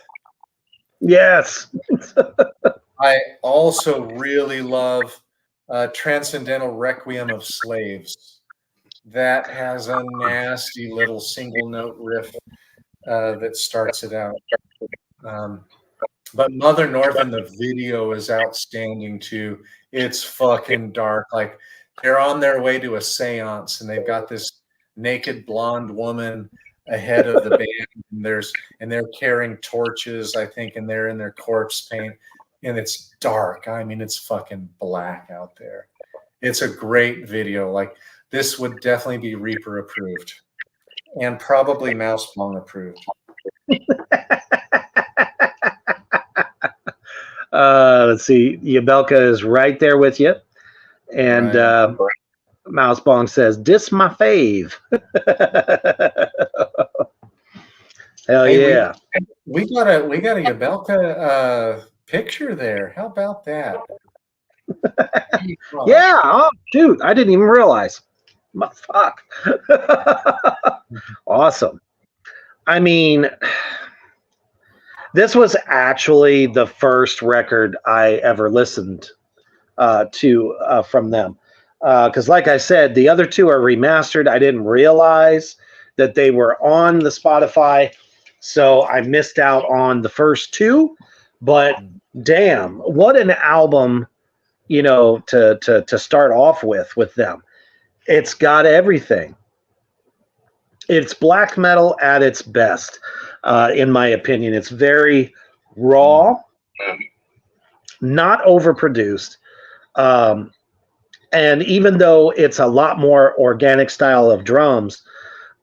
Yes. I also really love Transcendental Requiem of Slaves. That has a nasty little single note riff that starts it out. But Mother North in the video is outstanding too. It's fucking dark. Like they're on their way to a seance and they've got this naked blonde woman ahead of the band and they're carrying torches, I think, and they're in their corpse paint. And it's dark. I mean, it's fucking black out there. It's a great video. Like this would definitely be Reaper approved and probably Mousebong approved. Let's see. Yabelka is right there with you. And right. Mousebong says, "Dis my fave." Hell hey, yeah. We got a Yabelka picture there. How about that? Yeah. Oh, dude, I didn't even realize. Fuck. Awesome. I mean, this was actually the first record I ever listened to from them. Because like I said, the other two are remastered. I didn't realize that they were on the Spotify, so I missed out on the first two. But damn, what an album, you know, to start off with them. It's got everything. It's black metal at its best, in my opinion. It's very raw, not overproduced. And even though it's a lot more organic style of drums,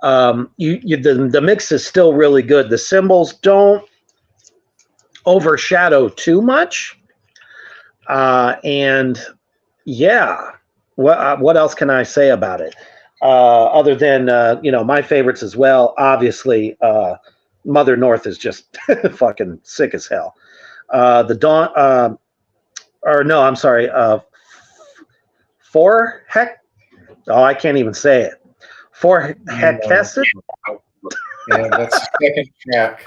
the mix is still really good. The cymbals don't overshadow too much. And yeah, what else can I say about it? Other than, you know, my favorites as well. Obviously, Mother North is just fucking sick as hell. The Dawn, or no, I'm sorry, For Heck. Oh, I can't even say it. For Heck Hesed. Yeah, that's the second track.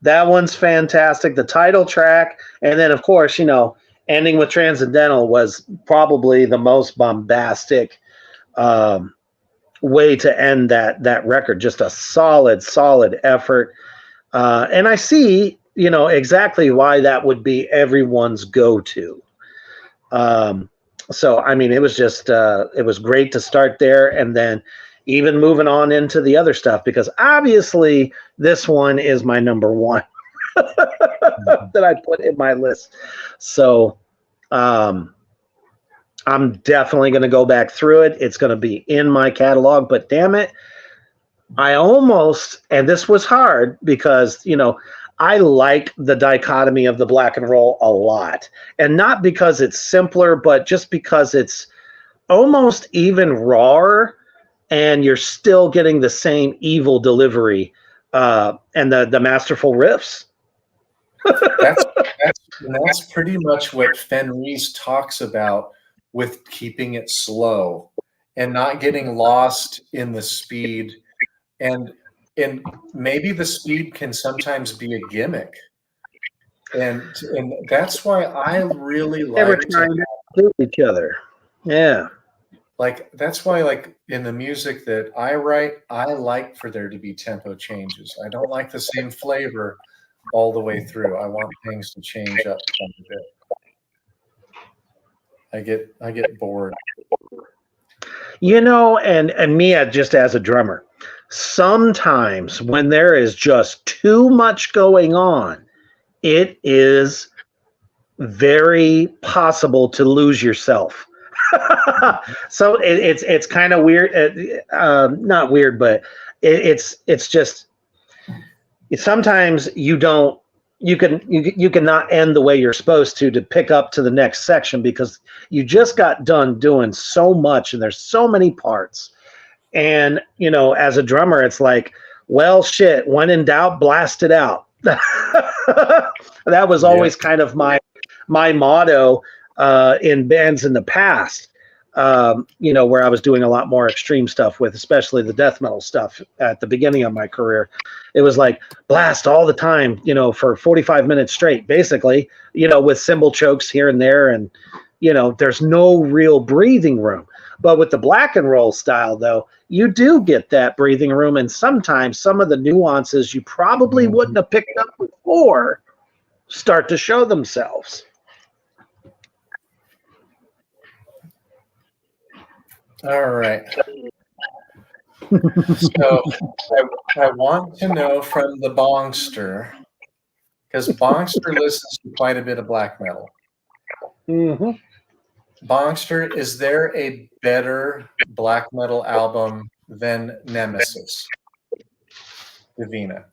That one's fantastic. The title track, and then of course, you know, ending with Transcendental was probably the most bombastic way to end that record. Just a solid effort. And I see, you know, exactly why that would be everyone's go-to. So, I mean, it was just, it was great to start there and then even moving on into the other stuff, because obviously this one is my number one that I put in my list. So I'm definitely going to go back through it. It's going to be in my catalog, but damn it, I almost, and this was hard because, you know, I like the dichotomy of the black and roll a lot, and not because it's simpler, but just because it's almost even rawer and you're still getting the same evil delivery and the masterful riffs. That's pretty much what Fenriz talks about with keeping it slow and not getting lost in the speed. And maybe the speed can sometimes be a gimmick. And that's why I really like to do each other. Yeah. Like, that's why, like, in the music that I write, I like for there to be tempo changes. I don't like the same flavor all the way through. I want things to change up quite a bit. I get bored. You know, and me just as a drummer, sometimes when there is just too much going on, it is very possible to lose yourself. So it's kind of weird, not weird, but it's just sometimes you can not end the way you're supposed to pick up to the next section because you just got done doing so much and there's so many parts. And as a drummer, it's like, well, shit, when in doubt, blast it out. That was always kind of my motto in bands in the past, where I was doing a lot more extreme stuff with, especially the death metal stuff at the beginning of my career. It was like blast all the time, for 45 minutes straight, basically, with cymbal chokes here and there. And, there's no real breathing room. But with the black and roll style, though, you do get that breathing room. And sometimes some of the nuances you probably wouldn't have picked up before start to show themselves. All right. So I want to know from the Bongster, because Bongster listens to quite a bit of black metal. Mm-hmm. Bongster, is there a better black metal album than Nemesis? Divina.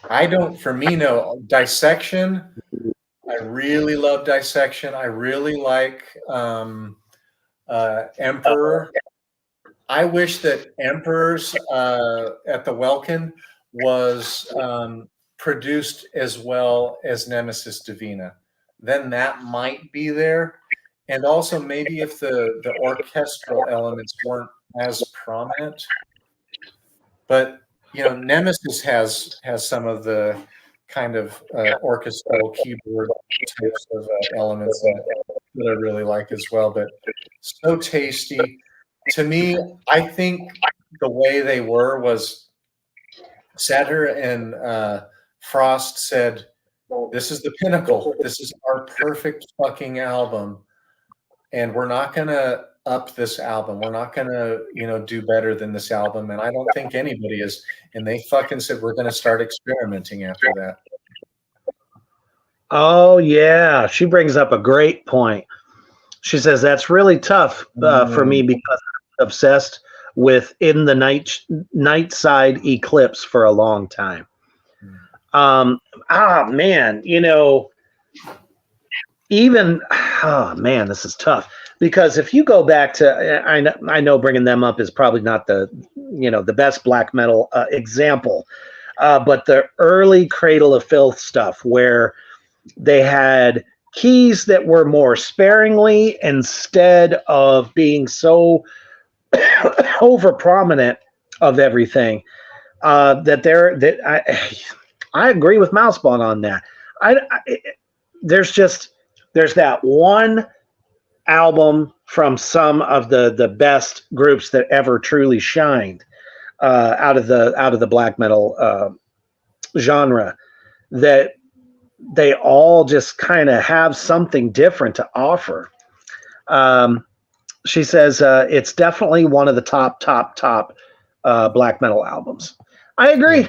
I don't, for me, no. Dissection, I really love Dissection. I really like Emperor. I wish that Emperor's at the Welkin was produced as well as Nemesis Divina. Then that might be there. And also maybe if the orchestral elements weren't as prominent. But, Nemesis has some of the kind of orchestral keyboard types of elements that I really like as well. But so tasty. To me, I think the way they was Satyr and Frost said, this is the pinnacle. This is our perfect fucking album. And we're not going to up this album. We're not going to, do better than this album. And I don't think anybody is. And they fucking said, we're going to start experimenting after that. Oh, yeah. She brings up a great point. She says, that's really tough for me because I'm obsessed with In the Night Side Eclipse for a long time. Man, this is tough because if you go back to, I know bringing them up is probably not the best black metal example, but the early Cradle of Filth stuff where they had keys that were more sparingly instead of being so over prominent of everything, I agree with Mouseball on that. There's that one album from some of the best groups that ever truly shined out of the black metal genre, that they all just kind of have something different to offer. She says it's definitely one of the top black metal albums. I agree.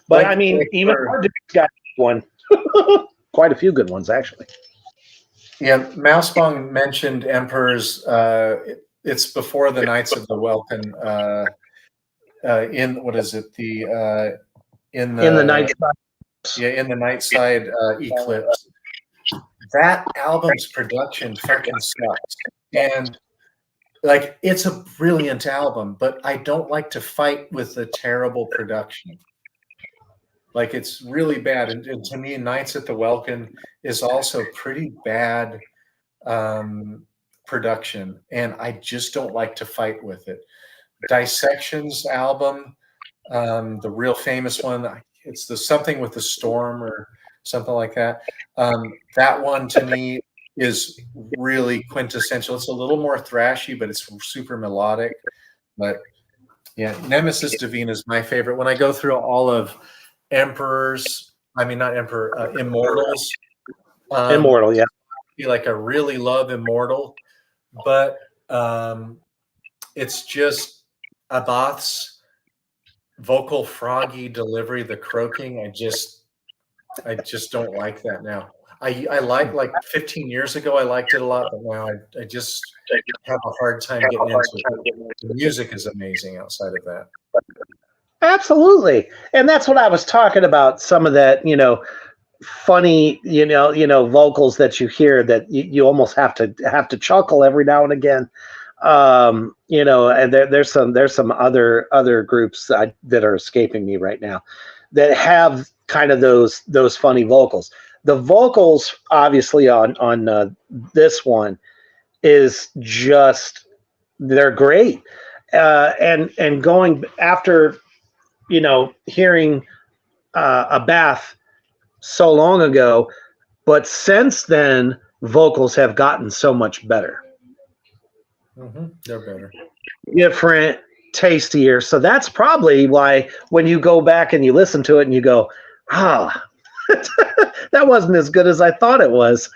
But I mean, even Harddisk's got one. Quite a few good ones, actually. Yeah, Mousebong mentioned Emperor's. It's before the Knights of the Welkin. In what is it? In the Night Side. Yeah, In the Night Side Eclipse. That album's production fucking sucks, and it's a brilliant album, but I don't like to fight with the terrible production. It's really bad. And to me, Nights at the Welkin is also pretty bad production. And I just don't like to fight with it. Dissection's album, the real famous one, it's the Something with the Storm or something like that. That one to me is really quintessential. It's a little more thrashy, but it's super melodic. But yeah, Nemesis Divina is my favorite. When I go through all of Immortals. Immortal, yeah. I really love Immortal, but it's just Abath's vocal froggy delivery, the croaking, I just don't like that now. I like 15 years ago I liked it a lot, but now I just have a hard time getting into it. The music is amazing outside of that. Absolutely. And that's what I was talking about, some of that, funny, vocals that you hear that you almost have to chuckle every now and again. And there's some other groups that are escaping me right now that have kind of those funny vocals. The vocals, obviously, on this one is just, they're great. And going after, hearing a Bath so long ago, but since then, vocals have gotten so much better. They're better, different, tastier. So that's probably why when you go back and you listen to it and you go, that wasn't as good as I thought it was.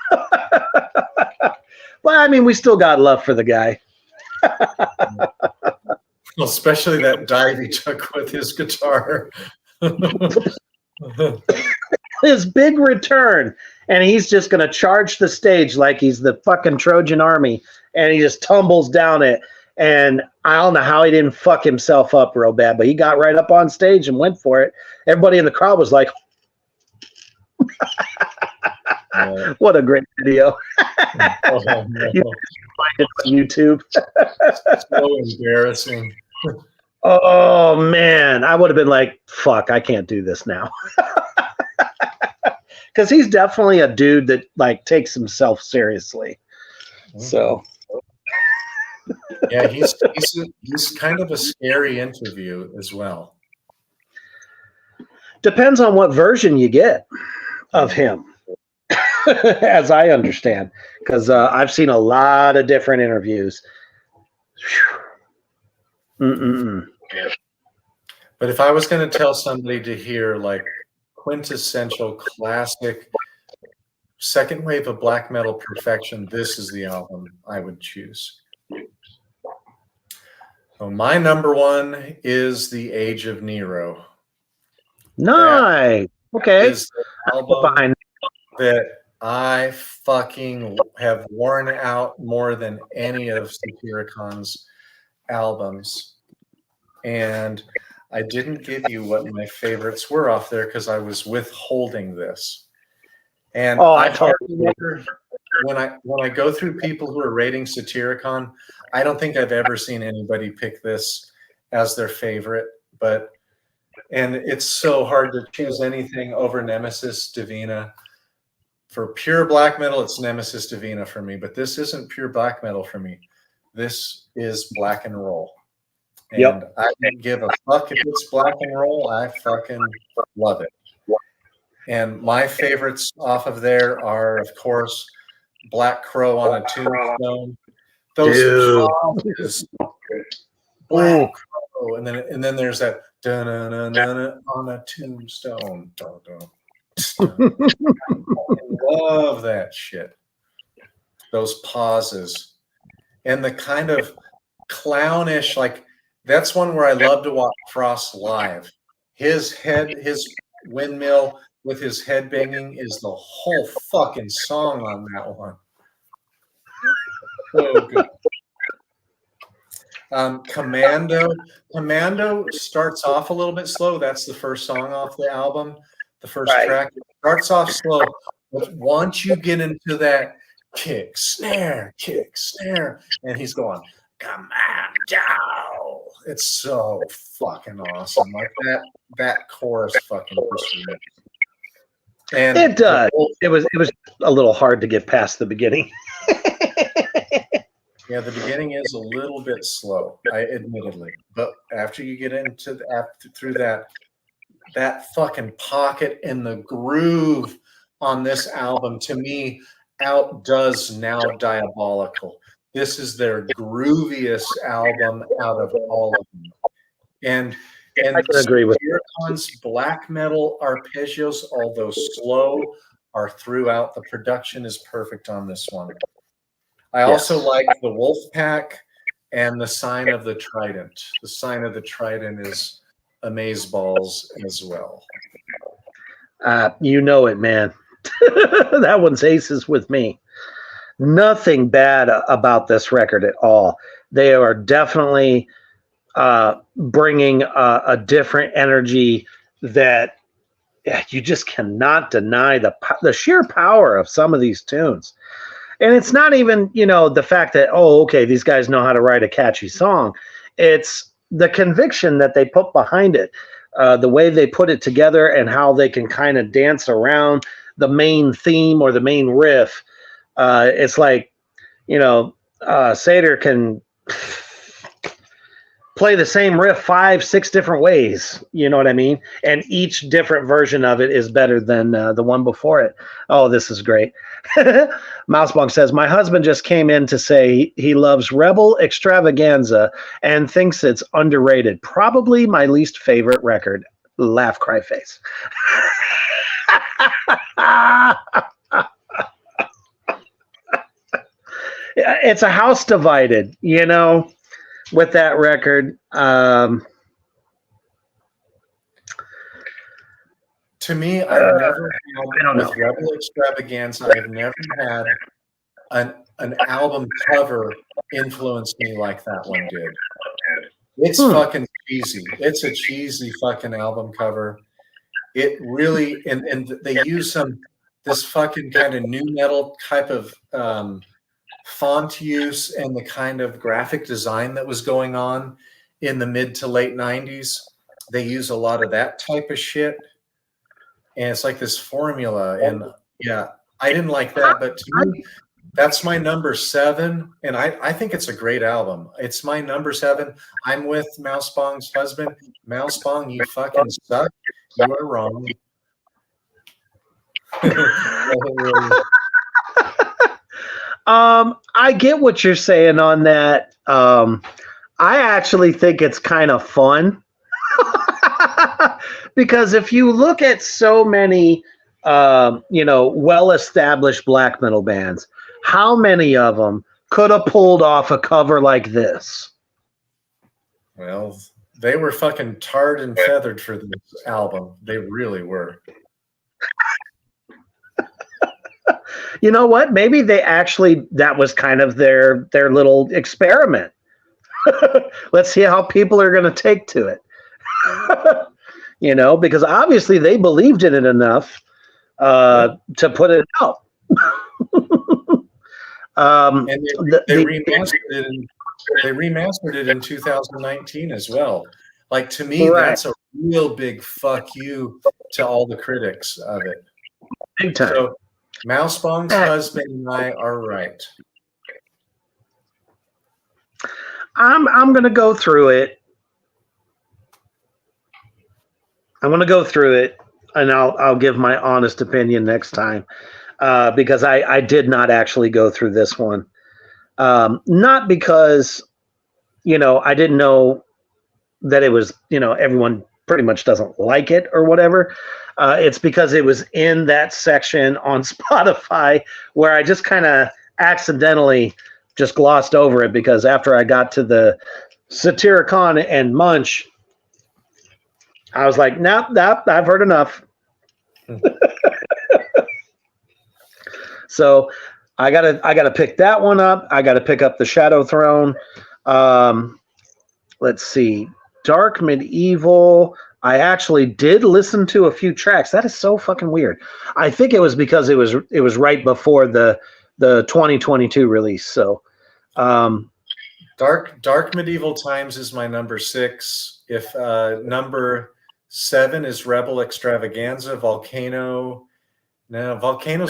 Well, I mean, we still got love for the guy. Well, especially that dive he took with his guitar. His big return, and he's just going to charge the stage like he's the fucking Trojan army, and he just tumbles down it. And I don't know how he didn't fuck himself up real bad, but he got right up on stage and went for it. Everybody in the crowd was like, what a great video. Oh, no. You can find it on YouTube. So embarrassing. Oh, man. I would have been like, fuck, I can't do this now. Because he's definitely a dude that like takes himself seriously. So yeah, he's kind of a scary interview as well. Depends on what version you get of him, as I understand, because I've seen a lot of different interviews. But if I was going to tell somebody to hear like quintessential classic second wave of black metal perfection, this is the album I would choose. So my number one is The Age of Nero. Nice. Okay. Is the album that I fucking have worn out more than any of Satyricon's albums. And I didn't give you what my favorites were off there because I was withholding this. And when I go through people who are rating Satyricon, I don't think I've ever seen anybody pick this as their favorite. And it's so hard to choose anything over Nemesis Divina. For pure black metal, it's Nemesis Divina for me. But this isn't pure black metal for me. This is black and roll. And I don't give a fuck if it's black and roll. I fucking love it. And my favorites off of there are, of course, Black Crow on a Tombstone. Those pauses, Black Crow, and then there's that dun-dun-dun-dun on a tombstone. I love that shit. Those pauses and the kind of clownish, like that's one where I love to watch Frost live. His windmill with his head banging is the whole fucking song on that one. So good. Commando starts off a little bit slow. That's the first song off the album. The first track, it starts off slow, but once you get into that kick, snare, and he's going, Commando. It's so fucking awesome. Like that chorus fucking rips. And it does. It was a little hard to get past the beginning. Yeah, the beginning is a little bit slow, admittedly. But after you get into through that fucking pocket and the groove on this album, to me, outdoes Now Diabolical. This is their grooviest album out of all of them. And I can agree with Satyricons black metal arpeggios, although slow, are throughout. The production is perfect on this one. I also like the Wolfpack and the sign of the trident. The sign of the trident is amazeballs as well. You know it, man. That one's aces with me. Nothing bad about this record at all. They are definitely bringing a different energy that you just cannot deny the sheer power of some of these tunes. And it's not even, the fact that, okay, these guys know how to write a catchy song. It's the conviction that they put behind it, the way they put it together and how they can kind of dance around the main theme or the main riff. It's like, Satyr can play the same riff 5-6 different ways. You know what I mean? And each different version of it is better than the one before it. Oh, this is great. Mousebong says, my husband just came in to say he loves Rebel Extravaganza and thinks it's underrated. Probably my least favorite record. Laugh, cry face. It's a house divided, with that record. To me, I've never had, with Rebel Extravaganza, I've never had an album cover influence me like that one did. It's fucking cheesy. It's a cheesy fucking album cover. It really, and they use this fucking kind of new metal type of font use and the kind of graphic design that was going on in the mid to late 90s. They use a lot of that type of shit. And it's like this formula. And yeah, I didn't like that. But to me, that's my number 7. And I think it's a great album. It's my number 7. I'm with Mousebong's husband. Mousebong, you fucking suck. You are wrong. I get what you're saying on that. I actually think it's kind of fun. Because if you look at so many, well-established black metal bands, how many of them could have pulled off a cover like this? Well, they were fucking tarred and feathered for this album. They really were. You know what? Maybe that was kind of their little experiment. Let's see how people are going to take to it. Because obviously they believed in it enough to put it out. And they remastered it in 2019 as well. Like, to me, that's a real big fuck you to all the critics of it. Big time. So Mousebong's husband and I are right. I'm going to go through it. I'm going to go through it, and I'll give my honest opinion next time, because I did not actually go through this one. Not because, I didn't know that it was, everyone pretty much doesn't like it or whatever. It's because it was in that section on Spotify where I just kind of accidentally just glossed over it, because after I got to the Satyricon and Munch, I was like, nope, I've heard enough. So I gotta pick that one up. I gotta pick up the Shadow Throne. Let's see, Dark Medieval. I actually did listen to a few tracks. That is so fucking weird. I think it was because it was right before the 2022 release. So Dark Medieval Times is my number 6. If number 7 is Rebel Extravaganza, Volcano's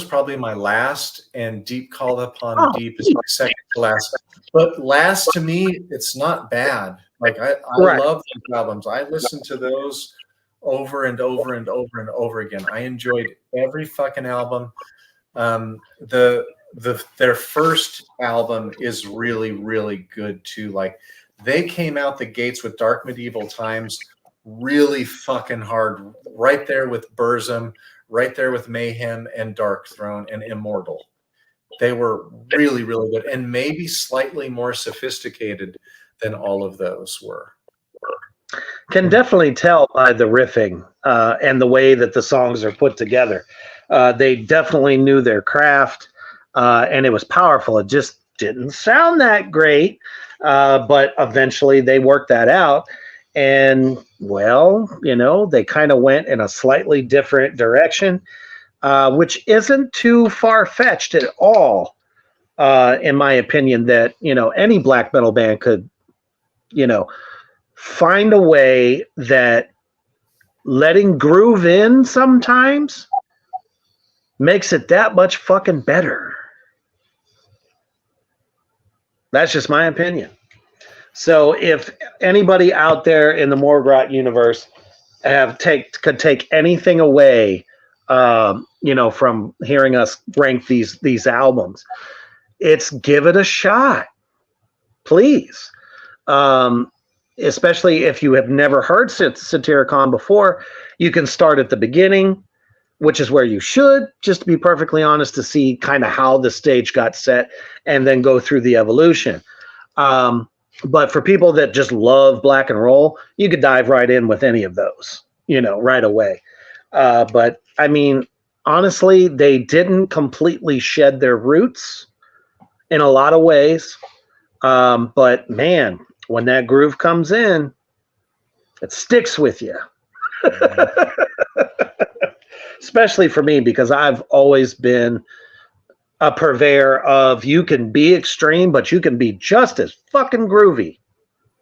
probably my last, and Deep Call Upon Deep is my second to last. But last, to me, it's not bad. Like, I love those albums. I listen to those over and over and over and over again. I enjoyed every fucking album. Their first album is really, really good too. Like, they came out the gates with Dark Medieval Times really fucking hard, right there with Burzum, right there with Mayhem and Dark Throne and Immortal. They were really, really good, and maybe slightly more sophisticated than all of those were. Can definitely tell by the riffing and the way that the songs are put together. They definitely knew their craft, and it was powerful. It just didn't sound that great, but eventually they worked that out. And, well, they kind of went in a slightly different direction, which isn't too far-fetched at all, in my opinion, that, any black metal band could, find a way that letting groove in sometimes makes it that much fucking better. That's just my opinion. So if anybody out there in the Morgrot universe could take anything away, from hearing us rank these albums, it's give it a shot, please. Especially if you have never heard Satyricon before, you can start at the beginning, which is where you should, just to be perfectly honest, to see kind of how the stage got set, and then go through the evolution. But for people that just love black and roll, you could dive right in with any of those, right away. But I mean, honestly, they didn't completely shed their roots in a lot of ways. But man, when that groove comes in, it sticks with you. Especially for me, because I've always been a purveyor of, you can be extreme, but you can be just as fucking groovy.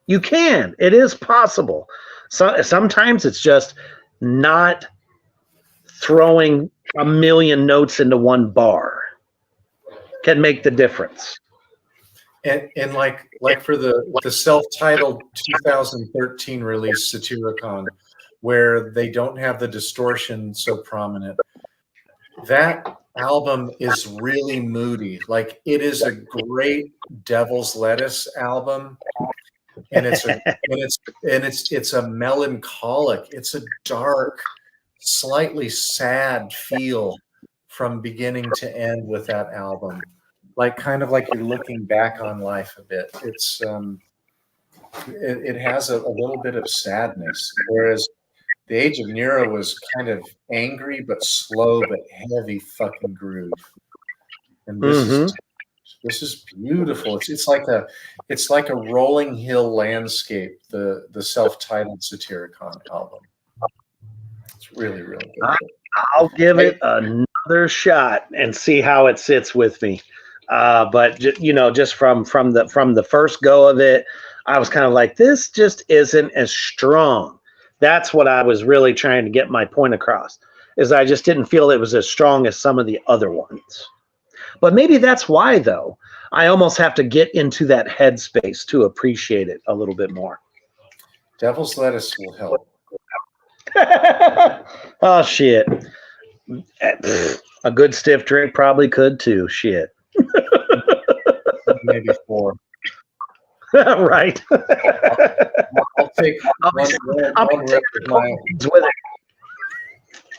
You can. It is possible. So sometimes it's just not throwing a million notes into one bar can make the difference. And like for the self-titled 2013 release Satyricon, where they don't have the distortion so prominent, that album is really moody. Like, it is a great Devil's Lettuce album, and it's a melancholic, it's a dark, slightly sad feel from beginning to end with that album. Like, kind of like you're looking back on life a bit. It's it has a little bit of sadness, whereas The Age of Nero was kind of angry but slow but heavy fucking groove. And this is beautiful. It's like a rolling hill landscape. The self-titled Satyricon album. It's really, really good. I'll give it another shot and see how it sits with me. But just from the first go of it, I was kind of like, this just isn't as strong. That's what I was really trying to get my point across, is I just didn't feel it was as strong as some of the other ones. But maybe that's why, though. I almost have to get into that headspace to appreciate it a little bit more. Devil's Lettuce will help. Oh, shit. A good stiff drink probably could, too. Shit. Maybe 4. Right. I'll take one rip with my.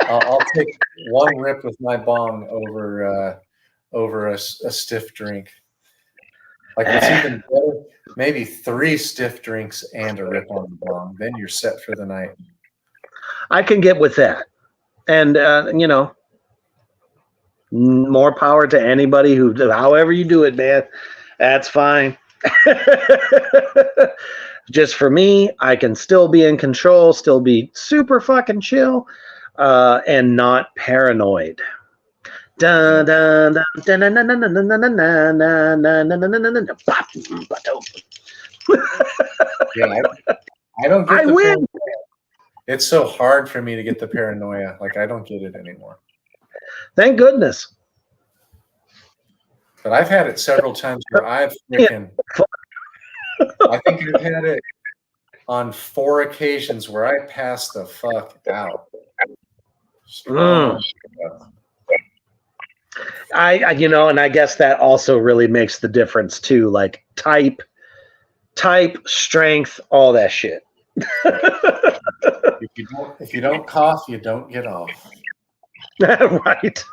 I'll take one rip with my bong over a stiff drink. Like, it's even better. Maybe 3 stiff drinks and a rip on the bong. Then you're set for the night. I can get with that, and more power to anybody however you do it, man. That's fine. Just for me, I can still be in control, still be super fucking chill, and not paranoid. Yeah, I don't get the win. It's so hard for me to get the paranoia. Like, I don't get it anymore. Thank goodness. But I've had it several times where I've freaking. I think I've had it on 4 occasions where I passed the fuck out. And I guess that also really makes the difference too. Like type, strength, all that shit. If you don't cough, you don't get off. Right.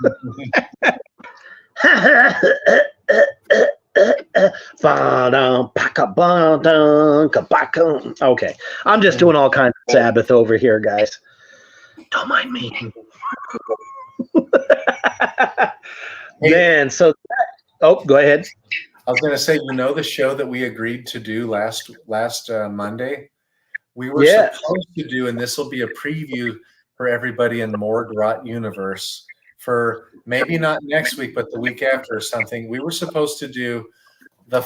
Okay, I'm just doing all kinds of Sabbath over here, guys. Don't mind me. Man, so go ahead. I was going to say, the show that we agreed to do last Monday, we were supposed to do, and this will be a preview for everybody in Morgrot universe for maybe not next week, but the week after or something. We were supposed to do the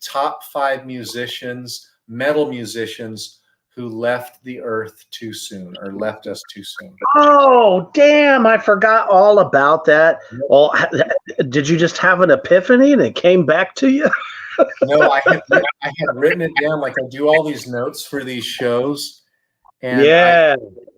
top 5 musicians, metal musicians who left the earth too soon or left us too soon. Oh, damn. I forgot all about that. Well, did you just have an epiphany and it came back to you? No, I had written it down. Like, I do all these notes for these shows. And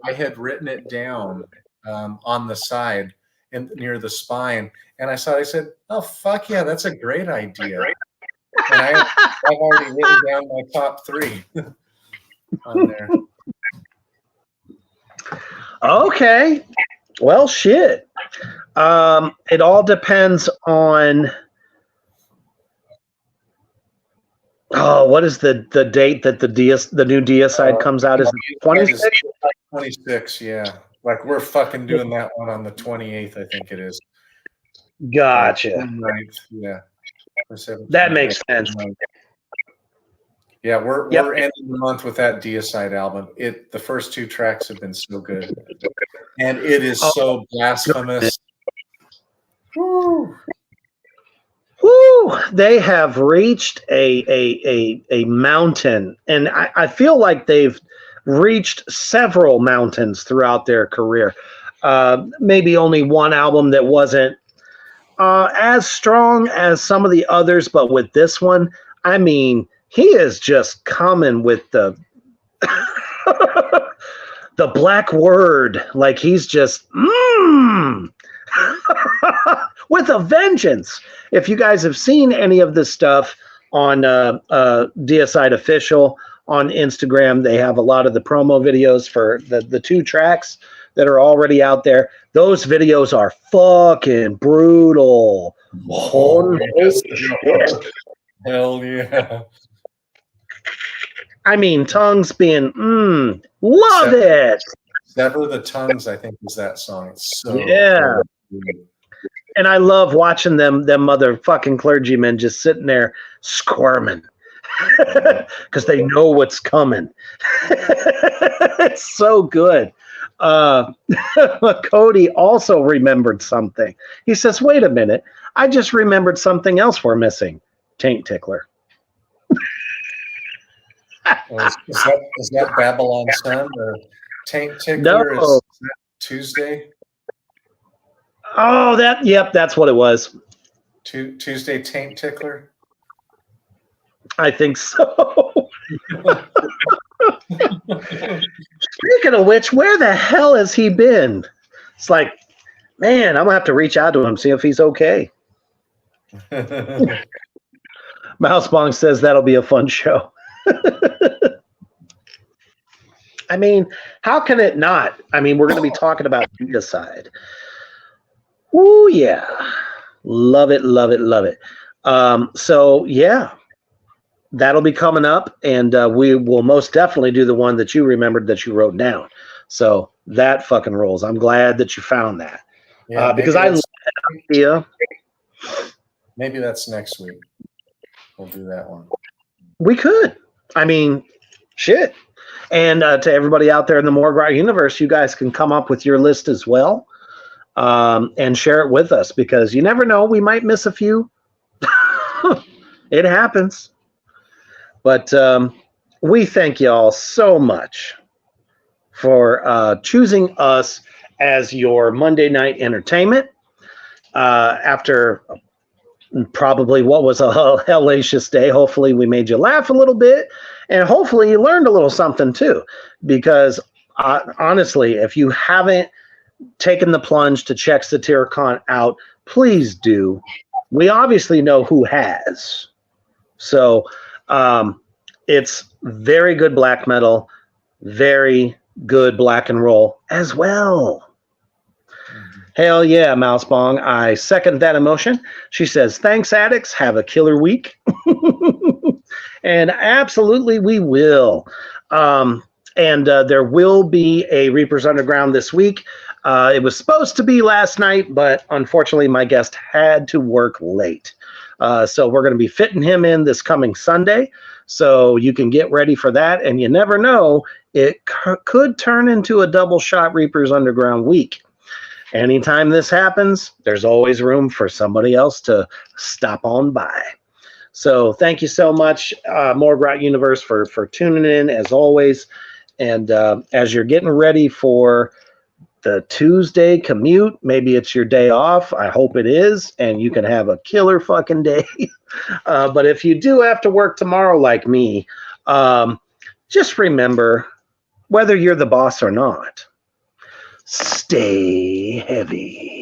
I had written it down on the side and near the spine. And I said, oh, fuck yeah, that's a great idea. And I've already written down my top 3 on there. Okay. Well, shit. It all depends on. What is the date that the new Deicide comes out? Is it 26? 26, yeah. Like, we're fucking doing that one on the 28th, I think it is. Gotcha. 29th, yeah. That makes sense. Yeah, we're ending the month with that Deicide album. The first 2 tracks have been so good, and it is so blasphemous. Woo. Woo! They have reached a mountain, and I feel like they've reached several mountains throughout their career. Maybe only one album that wasn't as strong as some of the others, but with this one, I mean, he is just coming with the the black word, like he's just with a vengeance. If you guys have seen any of this stuff on Deicide Official on Instagram, they have a lot of the promo videos for the 2 tracks that are already out there. Those videos are fucking brutal. Holy shit. Hell yeah. I mean, tongues being, love it. Sever the Tongues, I think, is that song. It's so good. And I love watching them motherfucking clergymen just sitting there squirming because they know what's coming. It's so good. Cody also remembered something. He says, wait a minute. I just remembered something else we're missing. Taint Tickler. Is that Babylon Sun or Taint Tickler? No. Is that Tuesday? Oh, that's what it was. Tuesday Taint Tickler? I think so. Speaking of which, where the hell has he been? It's like, man, I'm going to have to reach out to him, see if he's okay. Mousebong says that'll be a fun show. I mean, how can it not? I mean, we're going to be talking about Deicide. Ooh, yeah. Love it, love it, love it. So, yeah, that'll be coming up, and we will most definitely do the one that you remembered that you wrote down. So that fucking rolls. I'm glad that you found that. Yeah, because I love that idea. Maybe that's next week. We'll do that one. We could. I mean, shit. And to everybody out there in the Morgrot universe, you guys can come up with your list as well and share it with us, because you never know. We might miss a few. It happens. But we thank you all so much for choosing us as your Monday night entertainment after probably what was a hellacious day. Hopefully we made you laugh a little bit, and hopefully you learned a little something too, because honestly, if you haven't taken the plunge to check Satyricon out, please do. We obviously know who has. So it's very good black metal, very good black and roll as well. Hell yeah, Mouse Bong. I second that emotion. She says, thanks, addicts. Have a killer week. And absolutely, we will. And there will be a Reapers Underground this week. It was supposed to be last night, but unfortunately, my guest had to work late. So we're going to be fitting him in this coming Sunday. So you can get ready for that. And you never know, it could turn into a double shot Reapers Underground week. Anytime this happens, there's always room for somebody else to stop on by. So thank you so much, Morgrot Universe, for tuning in as always. And as you're getting ready for the Tuesday commute, maybe it's your day off. I hope it is, and you can have a killer fucking day. But if you do have to work tomorrow like me, just remember, whether you're the boss or not, stay heavy.